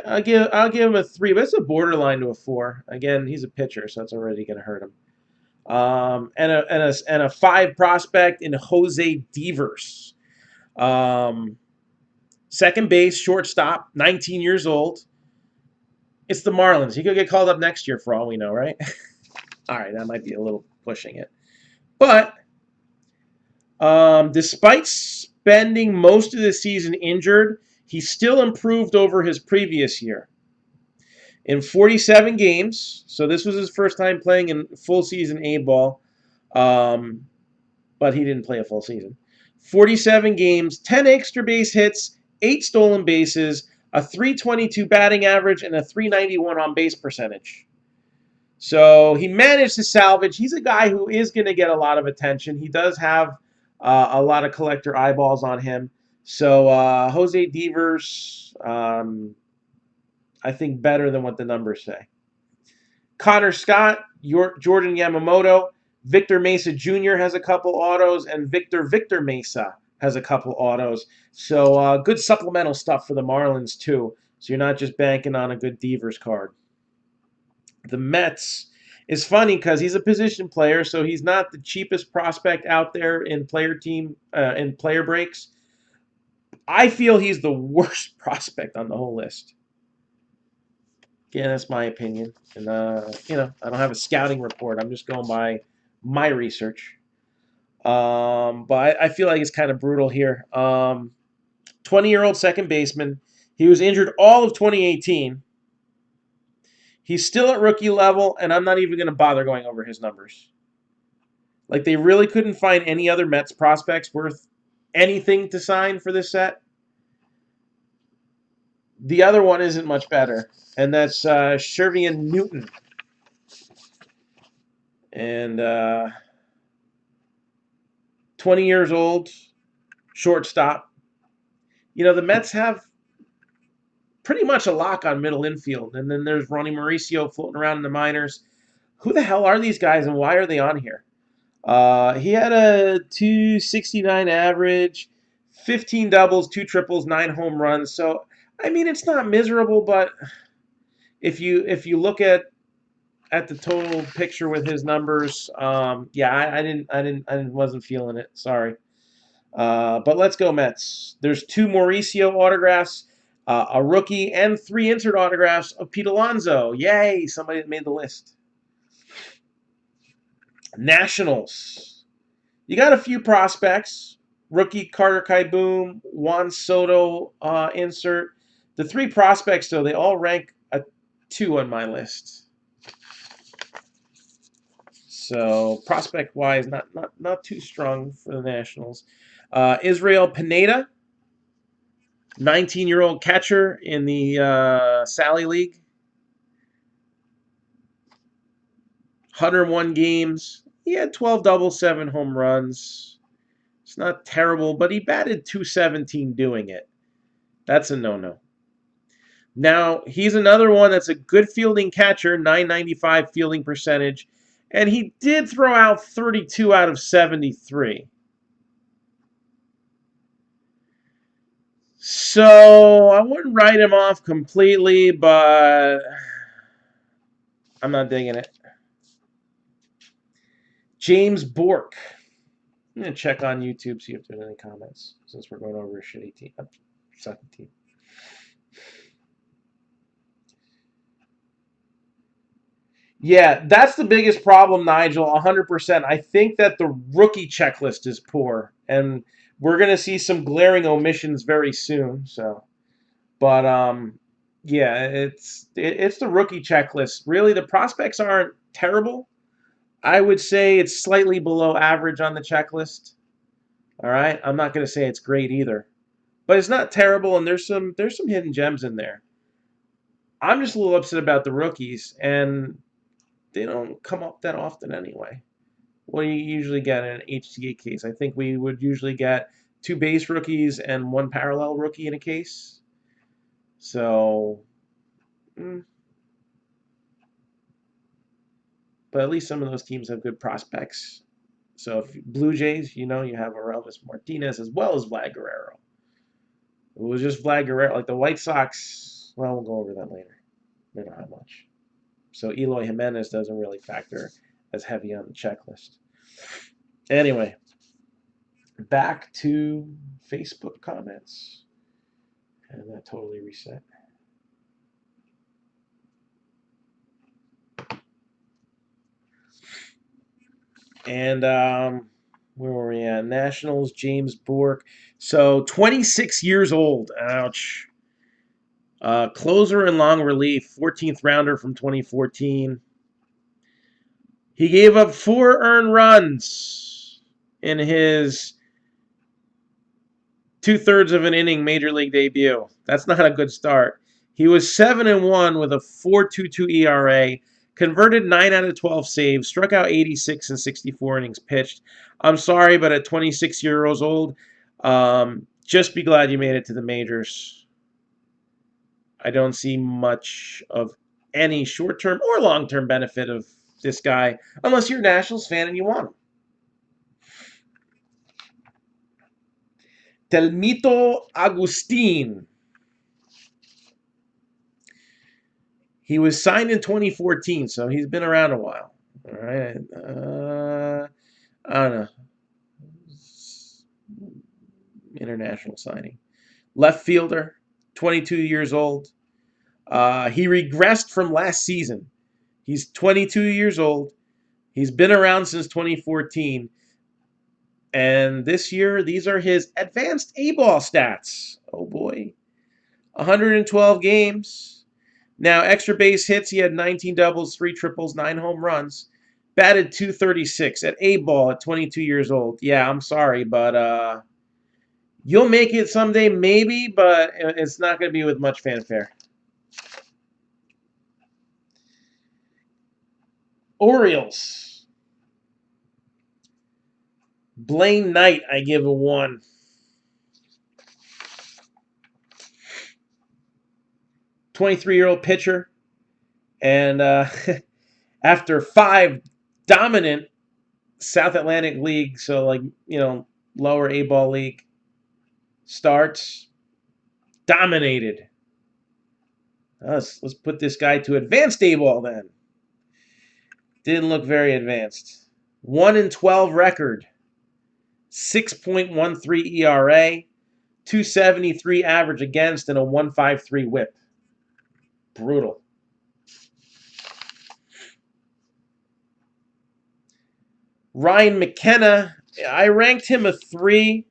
Speaker 1: I'll give him a 3, but it's a borderline to a 4. Again, he's a pitcher, so that's already going to hurt him. And a 5 prospect in Jose Devers. Second base, shortstop, 19 years old. It's the Marlins. He could get called up next year for all we know, right? All right, that might be a little pushing it. But despite spending most of the season injured, he still improved over his previous year. In 47 games, so this was his first time playing in full season A-ball, but he didn't play a full season. 47 games, 10 extra base hits, 8 stolen bases, a 322 batting average, and a 391 on base percentage. So he managed to salvage. He's a guy who is going to get a lot of attention. He does have a lot of collector eyeballs on him. So Jose Devers, I think better than what the numbers say. Connor Scott, Jordan Yamamoto, Victor Mesa Jr. has a couple autos, and Victor Mesa has a couple autos. So good supplemental stuff for the Marlins, too. So you're not just banking on a good Devers card. The Mets is funny because he's a position player, so he's not the cheapest prospect out there in player breaks. I feel he's the worst prospect on the whole list. Yeah, that's my opinion. And, I don't have a scouting report. I'm just going by my research. But I feel like it's kind of brutal here. 20-year-old second baseman. He was injured all of 2018. He's still at rookie level, and I'm not even going to bother going over his numbers. Like, they really couldn't find any other Mets prospects worth anything to sign for this set. The other one isn't much better, and that's Shervian Newton. And 20 years old, shortstop. The Mets have pretty much a lock on middle infield. And then there's Ronnie Mauricio floating around in the minors. Who the hell are these guys, and why are they on here? He had a 269 average, 15 doubles, 2 triples, 9 home runs. So, I mean, it's not miserable, but if you look at the total picture with his numbers, I wasn't feeling it. Sorry. But let's go Mets. There's 2 Mauricio autographs, a rookie, and 3 insert autographs of Pete Alonso. Yay! Somebody that made the list. Nationals. You got a few prospects. Rookie Carter Kieboom, Juan Soto insert. The 3 prospects, though, they all rank a 2 on my list. So prospect-wise, not too strong for the Nationals. Israel Pineda, 19-year-old catcher in the Sally League. 101 games. He had 12 doubles, 7 home runs. It's not terrible, but he batted .217 doing it. That's a no-no. Now, he's another one that's a good fielding catcher, .995 fielding percentage, and he did throw out 32 out of 73. So I wouldn't write him off completely, but I'm not digging it. James Bourque. I'm going to check on YouTube, see if there's any comments, since we're going over a shitty team. Second team. Yeah, that's the biggest problem, Nigel, 100%. I think that the rookie checklist is poor, and we're going to see some glaring omissions very soon. So, but Yeah, it's the rookie checklist. Really, the prospects aren't terrible. I would say it's slightly below average on the checklist. All right, I'm not going to say it's great either, but it's not terrible, and there's some hidden gems in there. I'm just a little upset about the rookies, and they don't come up that often anyway. What do you usually get in an HTA case? I think we would usually get two base rookies and one parallel rookie in a case. So, mm, but at least some of those teams have good prospects. So if Blue Jays, you have Aurelvis Martinez as well as Vlad Guerrero. If it was just Vlad Guerrero, like the White Sox. Well, we'll go over that later. They don't have much. So Eloy Jimenez doesn't really factor as heavy on the checklist. Anyway, back to Facebook comments. And that totally reset. And where were we at? Nationals, James Bork. So 26 years old. Ouch. Closer and long relief, 14th rounder from 2014. He gave up 4 earned runs in his two-thirds of an inning major league debut. That's not a good start. He was 7-1 with a 4.22 ERA, converted 9 out of 12 saves, struck out 86 in 64 innings pitched. I'm sorry, but at 26 years old, just be glad you made it to the majors. I don't see much of any short-term or long-term benefit of this guy unless you're a Nationals fan and you want him. Telmito Agustin. He was signed in 2014, so he's been around a while. All right. I don't know. International signing. Left fielder, 22 years old. He regressed from last season. He's 22 years old. He's been around since 2014. And this year, these are his advanced A-ball stats. Oh boy. 112 games. Now, extra base hits, he had 19 doubles, 3 triples, 9 home runs. Batted 236 at A-ball at 22 years old. Yeah, I'm sorry, but you'll make it someday, maybe, but it's not going to be with much fanfare. Orioles. Blaine Knight, I give a 1. 23-year-old pitcher. And after 5 dominant South Atlantic League, so lower A-ball league starts, dominated. Let's put this guy to advanced A-ball then. Didn't look very advanced. 1-12 record. 6.13 ERA. 273 average against and a 153 whip. Brutal. Ryan McKenna, I ranked him a 3.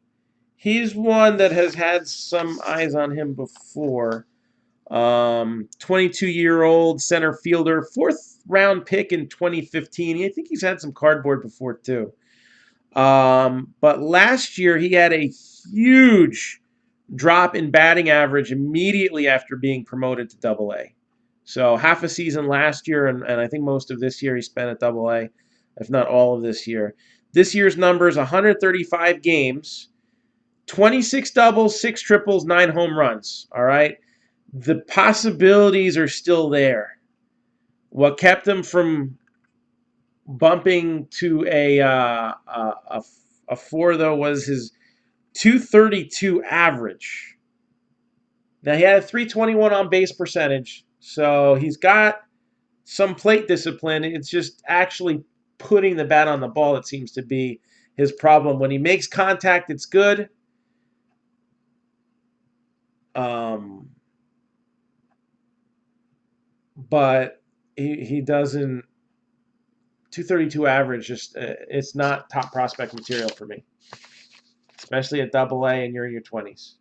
Speaker 1: He's one that has had some eyes on him before. 22-year-old center fielder, 4th round pick in 2015. I think he's had some cardboard before too. But last year he had a huge drop in batting average immediately after being promoted to Double A. So half a season last year, and I think most of this year he spent at Double A, if not all of this year. This year's numbers: 135 games, 26 doubles, 6 triples, 9 home runs. All right, the possibilities are still there. What kept him from bumping to a 4 though was his 232 average. Now he had a 321 on base percentage, so he's got some plate discipline. It's just actually putting the bat on the ball that seems to be his problem. When he makes contact, it's good. But he doesn't. 232 average, just it's not top prospect material for me, especially at Double A and you're in your 20s.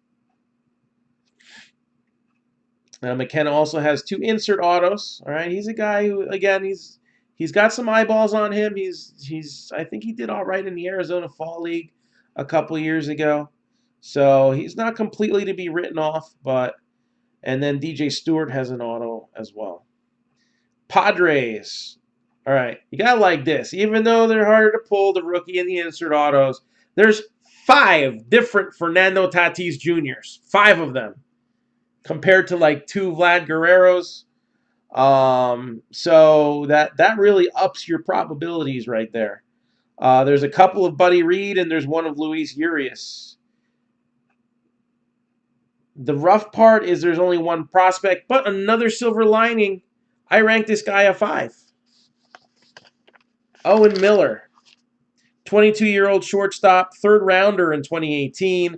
Speaker 1: McKenna also has 2 insert autos. All right, he's a guy who, again, he's got some eyeballs on him. He's I think he did all right in the Arizona Fall League a couple years ago, so he's not completely to be written off. But and then DJ Stewart has an auto as well. Padres. All right, you gotta like this. Even though they're harder to pull, the rookie and the insert autos, there's 5 different Fernando Tatis Juniors. 5 of them compared to like 2 Vlad Guerreros. So that really ups your probabilities right there. There's a couple of Buddy Reed and there's one of Luis Urias. The rough part is there's only one prospect, but another silver lining. I rank this guy a 5. Owen Miller, 22-year-old shortstop, 3rd rounder in 2018,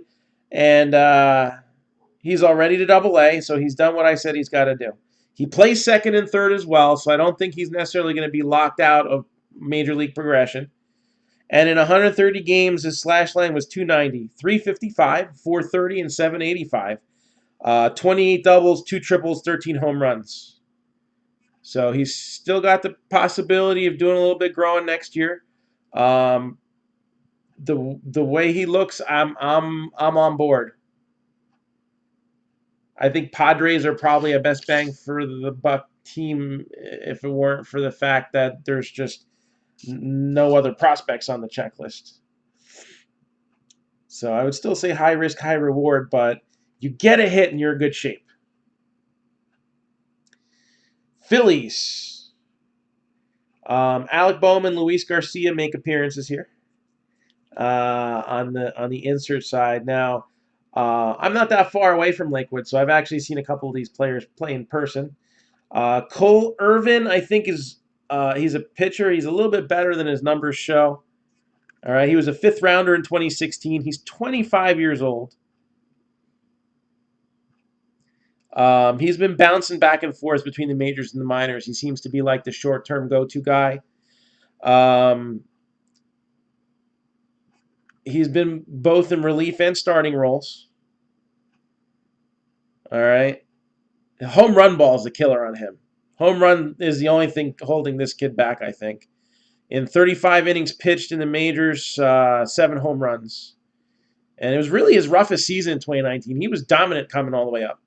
Speaker 1: and he's already to Double-A, so he's done what I said he's got to do. He plays 2nd and 3rd as well, so I don't think he's necessarily going to be locked out of Major League progression. And in 130 games, his slash line was 290, 355, 430, and 785. 28 doubles, 2 triples, 13 home runs. So he's still got the possibility of doing a little bit growing next year. The way he looks, I'm on board. I think Padres are probably a best bang for the buck team if it weren't for the fact that there's just no other prospects on the checklist. So I would still say high risk, high reward, but you get a hit and you're in good shape. Phillies. Alec Bowman, Luis Garcia make appearances here on the insert side. Now, I'm not that far away from Lakewood, so I've actually seen a couple of these players play in person. Cole Irvin, I think, is he's a pitcher. He's a little bit better than his numbers show. All right, he was a 5th rounder in 2016. He's 25 years old. He's been bouncing back and forth between the majors and the minors. He seems to be like the short-term go-to guy. He's been both in relief and starting roles. All right. Home run ball is the killer on him. Home run is the only thing holding this kid back, I think. In 35 innings pitched in the majors, 7 home runs. And it was really his roughest season in 2019. He was dominant coming all the way up.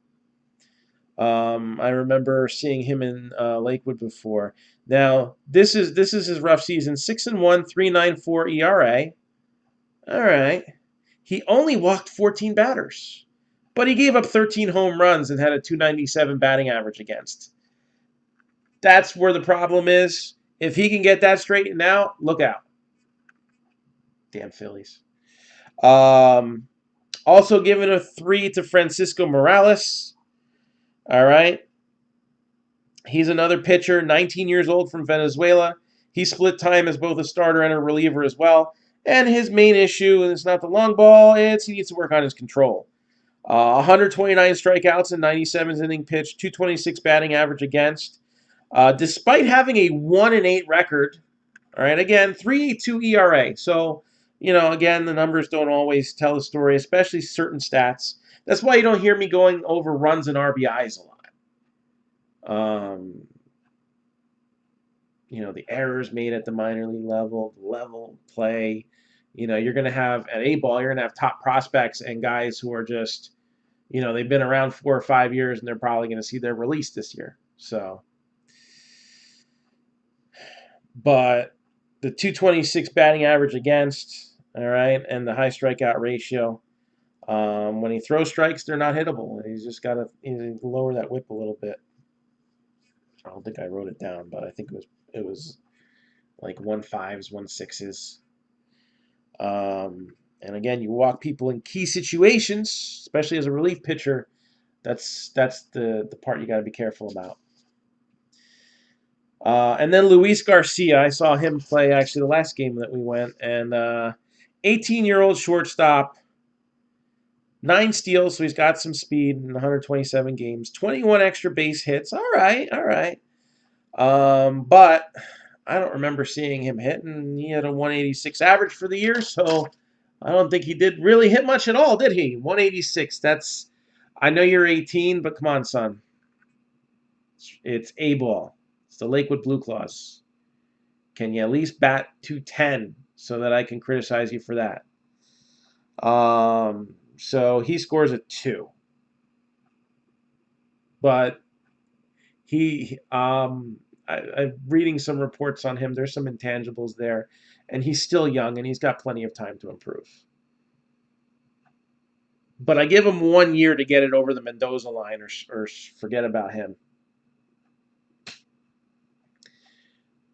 Speaker 1: I remember seeing him in Lakewood before. Now, this is his rough season. 6-1, 3.94 ERA. All right. He only walked 14 batters, but he gave up 13 home runs and had a 297 batting average against. That's where the problem is. If he can get that straightened out, look out. Damn Phillies. Also giving a 3 to Francisco Morales. All right. He's another pitcher, 19 years old from Venezuela. He split time as both a starter and a reliever as well. And his main issue, and it's not the long ball, it's he needs to work on his control. 129 strikeouts in 97 inning pitch, 226 batting average against. Despite having a 1-8 record, all right, again, 3.82 ERA. So, again, the numbers don't always tell the story, especially certain stats. That's why you don't hear me going over runs and RBIs a lot. The errors made at the minor league level play. You're going to have at A-ball, you're going to have top prospects and guys who are just, they've been around 4 or 5 years and they're probably going to see their release this year. So, but the 226 batting average against, all right, and the high strikeout ratio. When he throws strikes, they're not hittable. He's just got to lower that whip a little bit. I don't think I wrote it down, but I think it was like 1.5s, 1.6s. And again, you walk people in key situations, especially as a relief pitcher. That's the part you got to be careful about. And then Luis Garcia, I saw him play actually the last game that we went, and 18-year-old shortstop, 9 steals, so he's got some speed in 127 games, 21 extra base hits. All right. But I don't remember seeing him hit, and he had a 186 average for the year, so I don't think he did really hit much at all, did he? 186. I know you're 18, but come on, son. It's A-ball. It's the Lakewood Blue Claws. Can you at least bat 210 so that I can criticize you for that? So he scores a 2. But I'm reading some reports on him. There's some intangibles there, and he's still young, and he's got plenty of time to improve. But I give him 1 year to get it over the Mendoza line, or forget about him.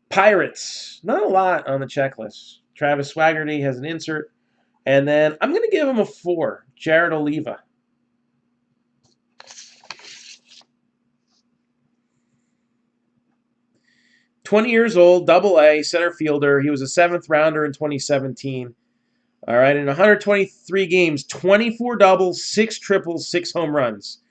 Speaker 1: Pirates, not a lot on the checklist. Travis Swaggerty has an insert, and then I'm going to give him a 4. Jared Oliva. "20 years old, Double-A, center fielder. He was a 7th rounder in 2017. All right, in 123 games, 24 doubles, 6 triples, 6 home runs.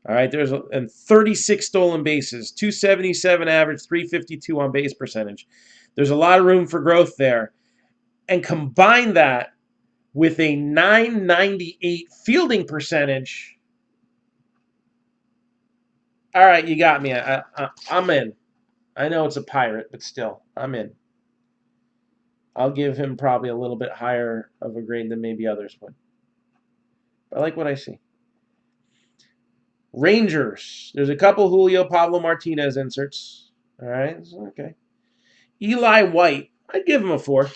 Speaker 1: All right, and 36 stolen bases, 277 average, 352 on base percentage. There's a lot of room for growth there. And combine that with a 998 fielding percentage. All right, you got me. I'm in. I know it's a Pirate, but still, I'm in. I'll give him probably a little bit higher of a grade than maybe others would. But I like what I see. Rangers. There's a couple Julio Pablo Martinez inserts. All right, okay. Eli White. I'd give him a 4.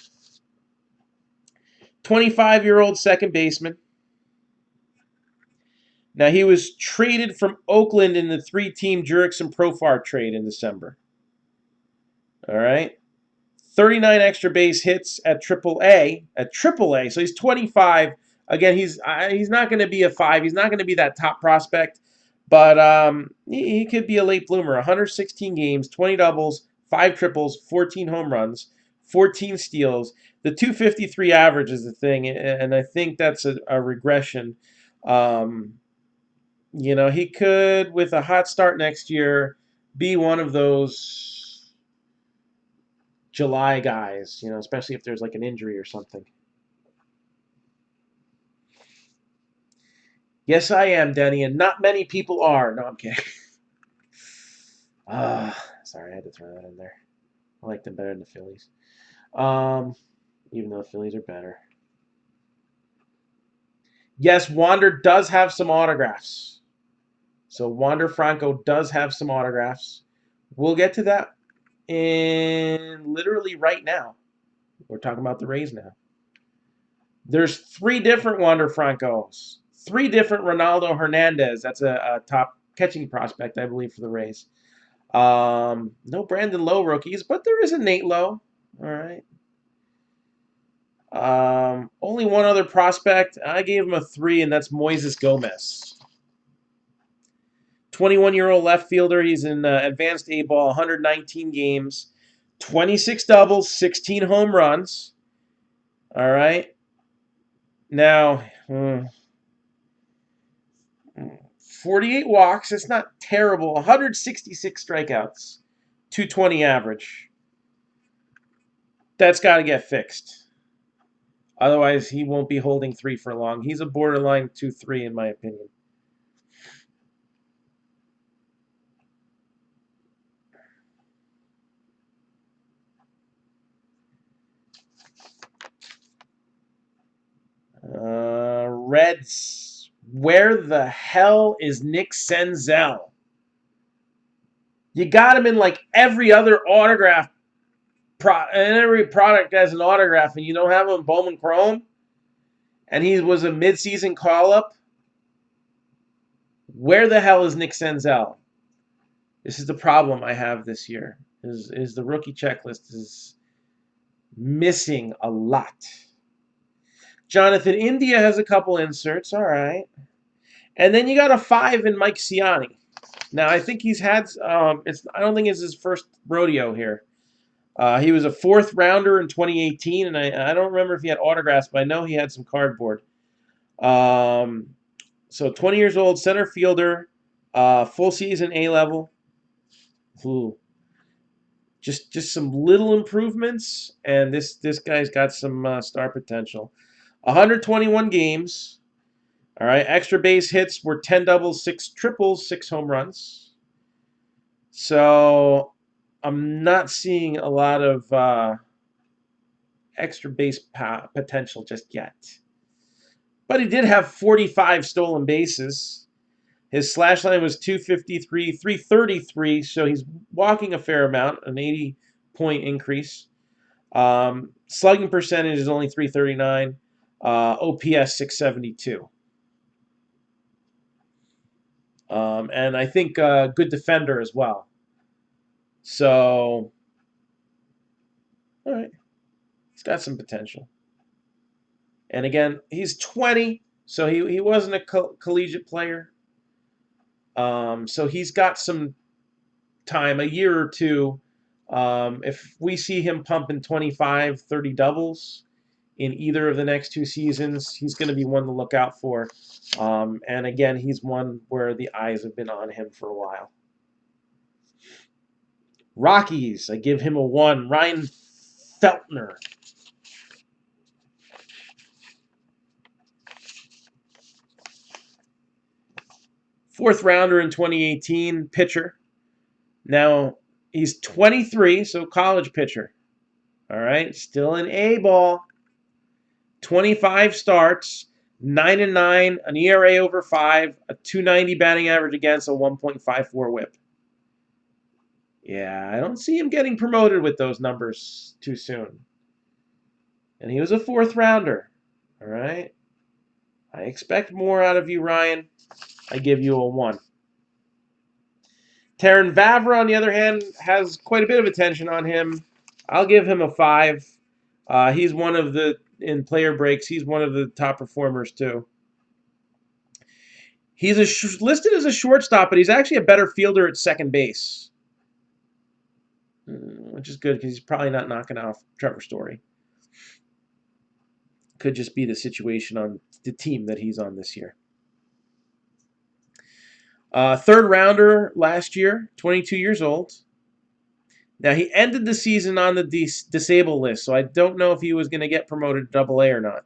Speaker 1: 25-year-old second baseman. Now, he was traded from Oakland in the 3-team Jurickson Profar trade in December. All right. 39 extra base hits at AAA. So he's 25. Again, he's not going to be a 5. He's not going to be that top prospect, but he could be a late bloomer. 116 games, 20 doubles, 5 triples, 14 home runs, 14 steals. The 253 average is the thing, and I think that's a regression. He could, with a hot start next year, be one of those July guys, especially if there's like an injury or something. Yes, I am, Denny, and not many people are. No, I'm kidding. Sorry, I had to throw that in there. I like them better than the Phillies. Even though the Phillies are better. Yes, Wander does have some autographs. So Wander Franco does have some autographs. We'll get to that in literally right now. We're talking about the Rays now. There's 3 different Wander Francos. 3 different Ronaldo Hernandez. That's a top catching prospect, I believe, for the Rays. No Brandon Lowe rookies, but there is a Nate Lowe. All right. Only one other prospect. I gave him a 3, and that's Moises Gomez. 21-year-old left fielder. He's in advanced A-ball, 119 games, 26 doubles, 16 home runs. All right. Now, 48 walks. It's not terrible. 166 strikeouts, 220 average. That's got to get fixed. Otherwise, he won't be holding 3 for long. He's a borderline 2-3 in my opinion. Reds. Where the hell is Nick Senzel? You got him in like every other autograph. And every product has an autograph, and you don't have him in Bowman Chrome? And he was a midseason call-up? Where the hell is Nick Senzel? This is the problem I have this year. Is the rookie checklist is missing a lot. Jonathan India has a couple inserts. All right. And then you got a 5 in Mike Ciani. Now, I think he's had, I don't think it's his first rodeo here. He was a 4th rounder in 2018, and I don't remember if he had autographs, but I know he had some cardboard. So 20 years old, center fielder, full season A-level. Ooh. Just some little improvements, and this guy's got some star potential. 121 games. All right, extra base hits were 10 doubles, 6 triples, 6 home runs. So I'm not seeing a lot of extra base potential just yet. But he did have 45 stolen bases. His slash line was 253, 333, so he's walking a fair amount, an 80-point increase. Slugging percentage is only 339. OPS 672. And I think good defender as well. So, all right, he's got some potential. And again, he's 20, so he wasn't a collegiate player. So he's got some time, a year or two. If we see him pumping 25, 30 doubles in either of the next 2 seasons, he's going to be one to look out for. And again, he's one where the eyes have been on him for a while. Rockies, I give him a 1. Ryan Feltner. Fourth rounder in 2018, pitcher. Now, he's 23, so college pitcher. All right, still an A-ball. 25 starts, 9-9, an ERA over 5, a 290 batting average against, a 1.54 whip. Yeah, I don't see him getting promoted with those numbers too soon. And he was a fourth rounder. All right. I expect more out of you, Ryan. I give you a 1. Terran Vavra, on the other hand, has quite a bit of attention on him. I'll give him a 5. He's one of the, in player breaks, he's one of the top performers too. He's listed as a shortstop, but he's actually a better fielder at second base, which is good because he's probably not knocking off Trevor Story. Could just be the situation on the team that he's on this year. Third rounder last year, 22 years old. Now, he ended the season on the disabled list, so I don't know if he was going to get promoted to AA or not.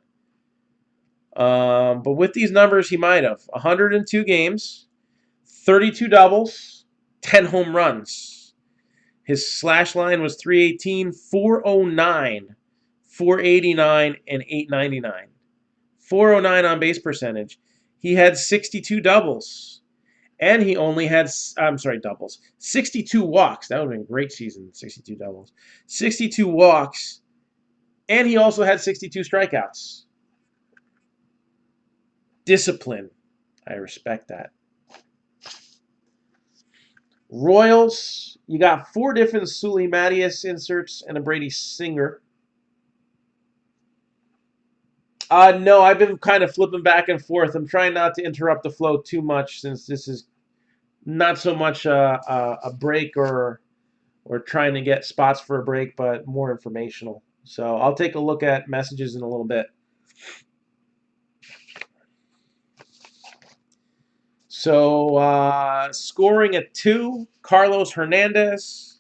Speaker 1: But with these numbers, he might have. 102 games, 32 doubles, 10 home runs. His slash line was 318, 409, 489, and 899. 409 on base percentage. He had 62 doubles. And he only had, doubles. 62 walks. That would have been a great season, 62 doubles. 62 walks. And he also had 62 strikeouts. Discipline. I respect that. Royals. You got 4 different Sully Mattias inserts and a Brady Singer. No, I've been kind of flipping back and forth. I'm trying not to interrupt the flow too much since this is not so much a break or trying to get spots for a break, but more informational. So I'll take a look at messages in a little bit. So scoring at 2, Carlos Hernandez,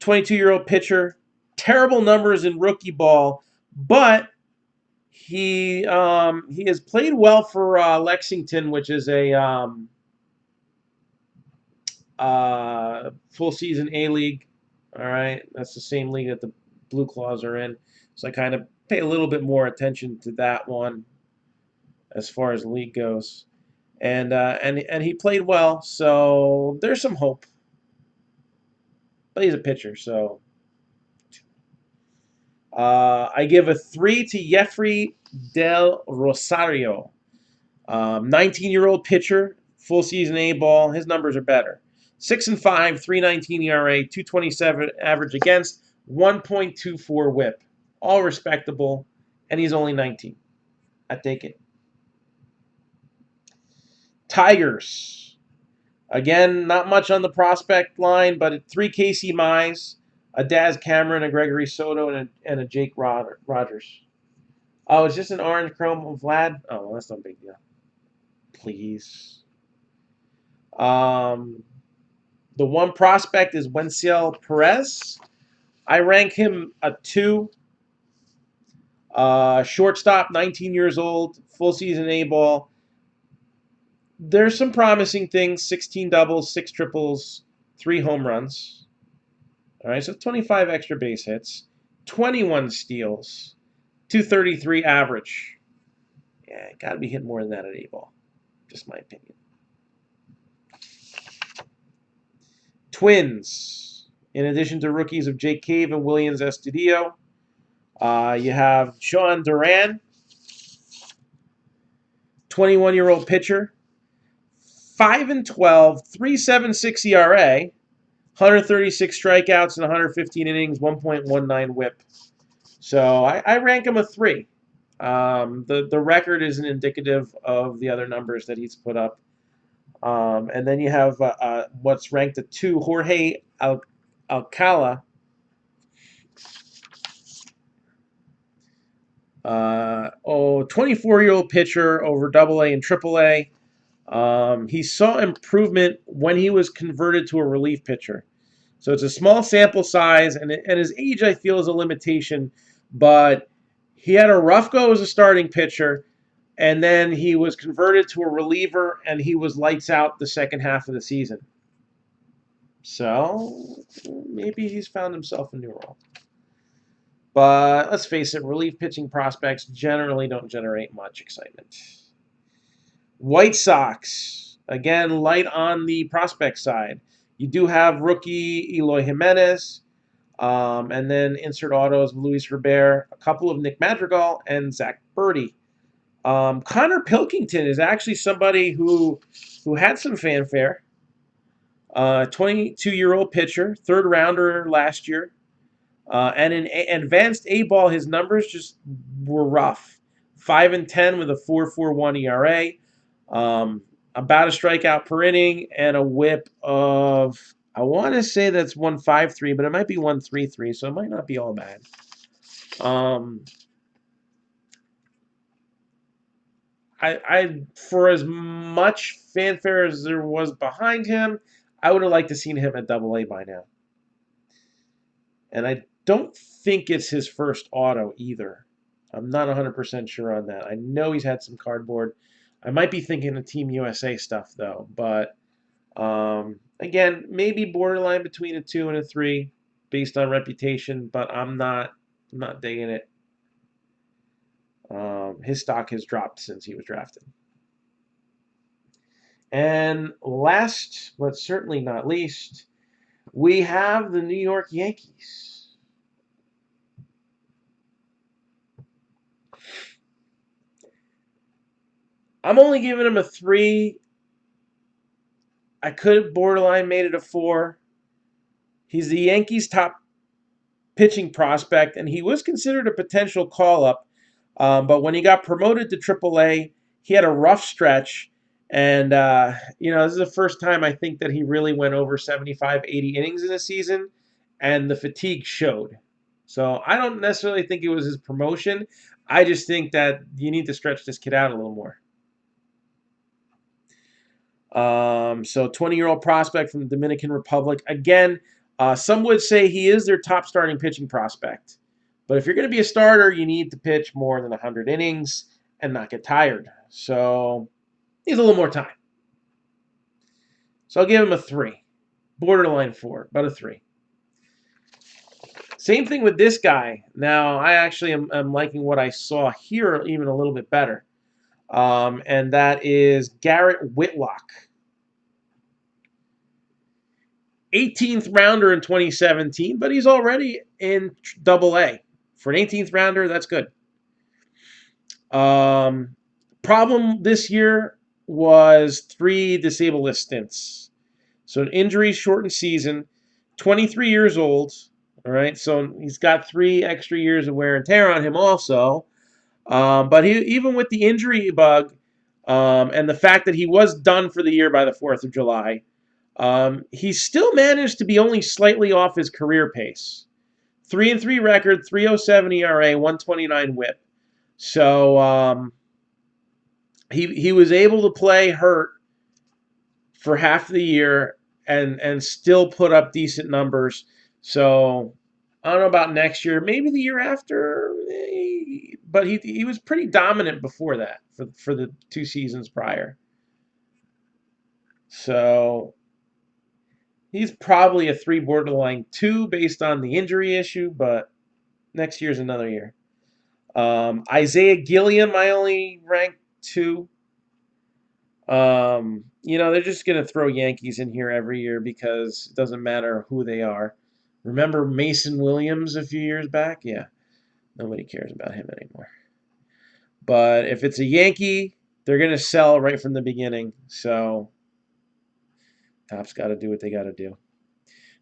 Speaker 1: 22-year-old pitcher. Terrible numbers in rookie ball, but he has played well for Lexington, which is a full season A league. All right, that's the same league that the Blue Claws are in. So I kind of pay a little bit more attention to that one as far as the league goes. And he played well, so there's some hope. But he's a pitcher, so I give a 3 to Jeffrey Del Rosario. 19-year-old pitcher, full season A ball. His numbers are better. 6-5, 3.19 ERA, 2.27 average against, 1.24 WHIP. All respectable, and he's only 19. I take it. Tigers. Again, not much on the prospect line, but 3 Casey Mize, a Daz Cameron, a Gregory Soto, and a Jake Rogers. Oh, it's just an orange chrome of Vlad? Oh, well, that's no big deal. Please. The one prospect is Wenceel Perez. I rank him a 2. Shortstop, 19 years old, full season A ball. There's some promising things: 16 doubles, 6 triples, 3 home runs. All right, so 25 extra base hits, 21 steals, 233 average. Yeah, got to be hitting more than that at A-ball. Just my opinion. Twins. In addition to rookies of Jake Cave and Williams Estudio, you have Sean Duran, 21-year-old pitcher, 5-12, 3.76 ERA, 136 strikeouts in 115 innings, 1.19 WHIP. So I rank him a 3. The record isn't indicative of the other numbers that he's put up. And then you have what's ranked a 2, Jorge Alcala. 24-year-old pitcher over AA and AAA. He saw improvement when he was converted to a relief pitcher. So it's a small sample size, and his age, I feel, is a limitation. But he had a rough go as a starting pitcher, and then he was converted to a reliever, and he was lights out the second half of the season. So maybe he's found himself a new role. But let's face it, relief pitching prospects generally don't generate much excitement. White Sox, again, light on the prospect side. You do have rookie Eloy Jimenez, and then insert autos of Luis Robert, a couple of Nick Madrigal, and Zach Birdie. Connor Pilkington is actually somebody who had some fanfare. 22-year-old pitcher, third rounder last year. And in advanced A-ball, his numbers just were rough. 5-10 with a 4.41 ERA, about a strikeout per inning, and a WHIP of, I want to say that's 1.53, but it might be 1.33, so it might not be all bad. I for as much fanfare as there was behind him, I would have liked to seen him at AA by now. And I don't think it's his first auto either. I'm not 100% sure on that. I know he's had some cardboard. I might be thinking of Team USA stuff, though. But, again, maybe borderline between a 2 and a 3 based on reputation, but I'm not digging it. His stock has dropped since he was drafted. And last, but certainly not least, we have the New York Yankees. I'm only giving him a 3. I could have borderline made it a 4. He's the Yankees' top pitching prospect, and he was considered a potential call-up. But when he got promoted to AAA, he had a rough stretch. And, this is the first time I think that he really went over 75, 80 innings in a season, and the fatigue showed. So I don't necessarily think it was his promotion. I just think that you need to stretch this kid out a little more. So 20-year-old prospect from the Dominican Republic. Again, some would say he is their top starting pitching prospect. But if you're going to be a starter, you need to pitch more than 100 innings and not get tired. So needs a little more time. So I'll give him a 3. Borderline 4, but a 3. Same thing with this guy. Now, I actually am liking what I saw here even a little bit better. And that is Garrett Whitlock. 18th rounder in 2017, but he's already in AA. For an 18th rounder, that's good. Problem this year was 3 disabled list stints. So an injury-shortened season, 23 years old. All right, so he's got 3 extra years of wear and tear on him also. But even with the injury bug and the fact that he was done for the year by the 4th of July, he still managed to be only slightly off his career pace. 3-3 record, 3.07 ERA, 129 WHIP. So he was able to play hurt for half the year and still put up decent numbers. So I don't know about next year, maybe the year after, but he was pretty dominant before that for the 2 seasons prior. So he's probably a 3 borderline 2 based on the injury issue, but next year's another year. Isaiah Gilliam, I only ranked 2. They're just going to throw Yankees in here every year because it doesn't matter who they are. Remember Mason Williams a few years back? Yeah, nobody cares about him anymore. But if it's a Yankee, they're going to sell right from the beginning. So Top's got to do what they got to do.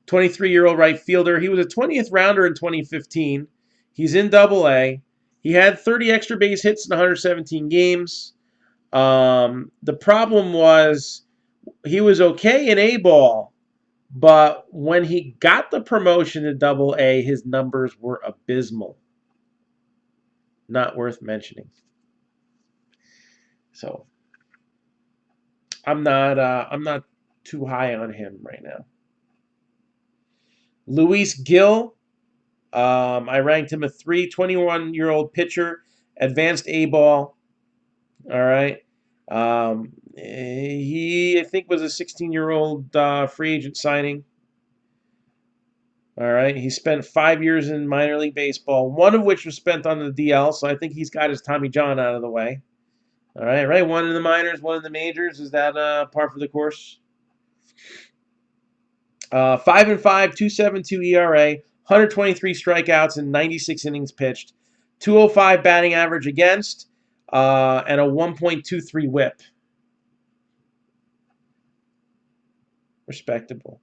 Speaker 1: 23-year-old right fielder. He was a 20th rounder in 2015. He's in Double-A. He had 30 extra base hits in 117 games. The problem was he was okay in A-ball, but when he got the promotion to Double-A, his numbers were abysmal. Not worth mentioning. So I'm not too high on him right now. Luis Gil, I ranked him a 3, 21-year-old pitcher, advanced A-ball. All right. He, I think, was a 16-year-old free agent signing. All right. He spent 5 years in minor league baseball, one of which was spent on the DL, so I think he's got his Tommy John out of the way. All right, right? One in the minors, one in the majors. Is that par for the course? 5-5, 2.72 ERA, 123 strikeouts and 96 innings pitched, 205 batting average against, and a 1.23 WHIP. Respectable.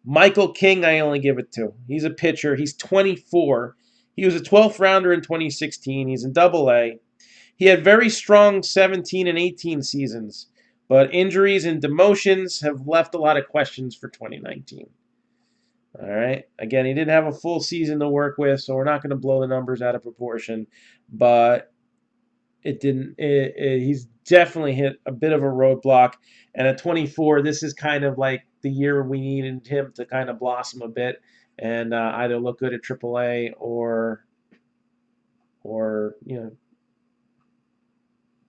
Speaker 1: Michael King, I only give it 2. He's a pitcher. He's 24. He was a 12th rounder in 2016. He's in Double-A. He had very strong 17 and 18 seasons, but injuries and demotions have left a lot of questions for 2019. All right. Again, he didn't have a full season to work with, so we're not going to blow the numbers out of proportion. But it didn't. He's definitely hit a bit of a roadblock. And at 24, this is kind of like the year we needed him to kind of blossom a bit and either look good at AAA or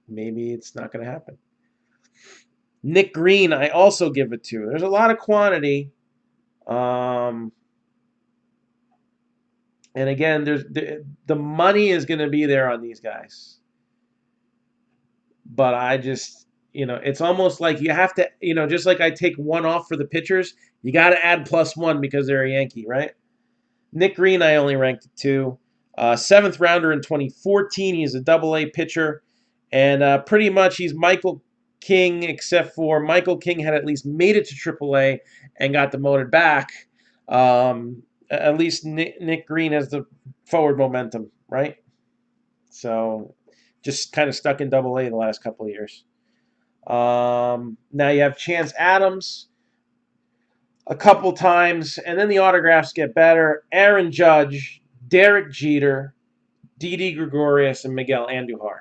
Speaker 1: maybe it's not going to happen. Nick Green, I also give it 2. There's a lot of quantity. And again, there's the money is going to be there on these guys. But I just, it's almost like you have to, just like I take 1 off for the pitchers, you got to add +1 because they're a Yankee, right? Nick Green, I only ranked 2. 7th rounder in 2014. He's a Double-A pitcher. And pretty much he's Michael King, except for Michael King had at least made it to AAA and got demoted back. At least Nick Green has the forward momentum, right? So just kind of stuck in Double-A the last couple of years. Now you have Chance Adams a couple times, and then the autographs get better. Aaron Judge, Derek Jeter, Didi Gregorius, and Miguel Andujar.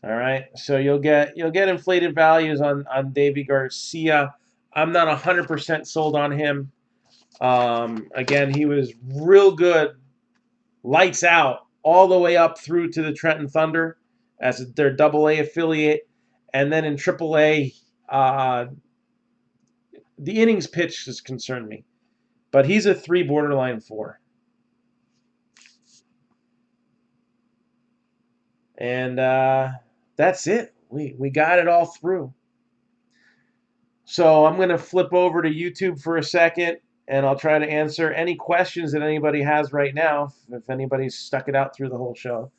Speaker 1: All right, so you'll get inflated values on Davy Garcia. I'm not 100% sold on him. Again, he was real good, lights out, all the way up through to the Trenton Thunder as their Double-A affiliate, and then in Triple-A, the innings pitched has concerned me, but he's a 3 borderline 4. And that's it. We got it all through. So I'm going to flip over to YouTube for a second, and I'll try to answer any questions that anybody has right now, if anybody's stuck it out through the whole show.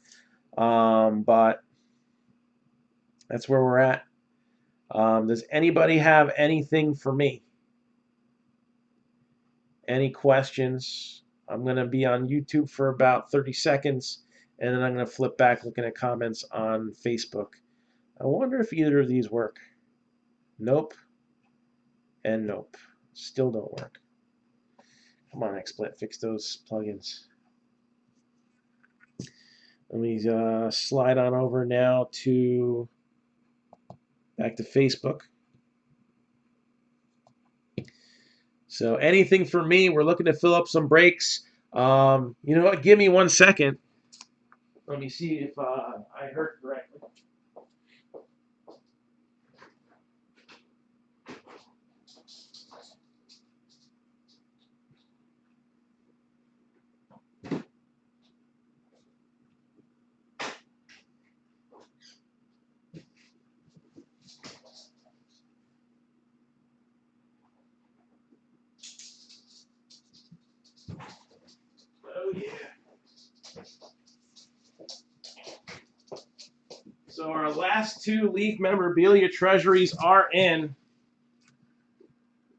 Speaker 1: But that's where we're at. Does anybody have anything for me? Any questions? I'm going to be on YouTube for about 30 seconds, and then I'm going to flip back looking at comments on Facebook. I wonder if either of these work. Nope. And nope. Still don't work. Come on, XSplit, fix those plugins. Let me slide on over now to back to Facebook. So anything for me, we're looking to fill up some breaks. You know what? Give me 1 second. Let me see if I heard correctly. So our last two Leaf memorabilia treasuries are in.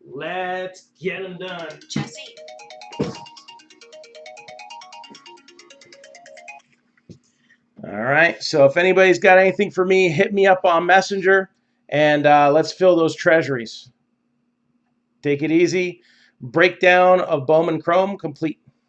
Speaker 1: Let's get them done.
Speaker 2: Jesse.
Speaker 1: All right. So if anybody's got anything for me, hit me up on Messenger, and let's fill those treasuries. Take it easy. Breakdown of Bowman Chrome complete.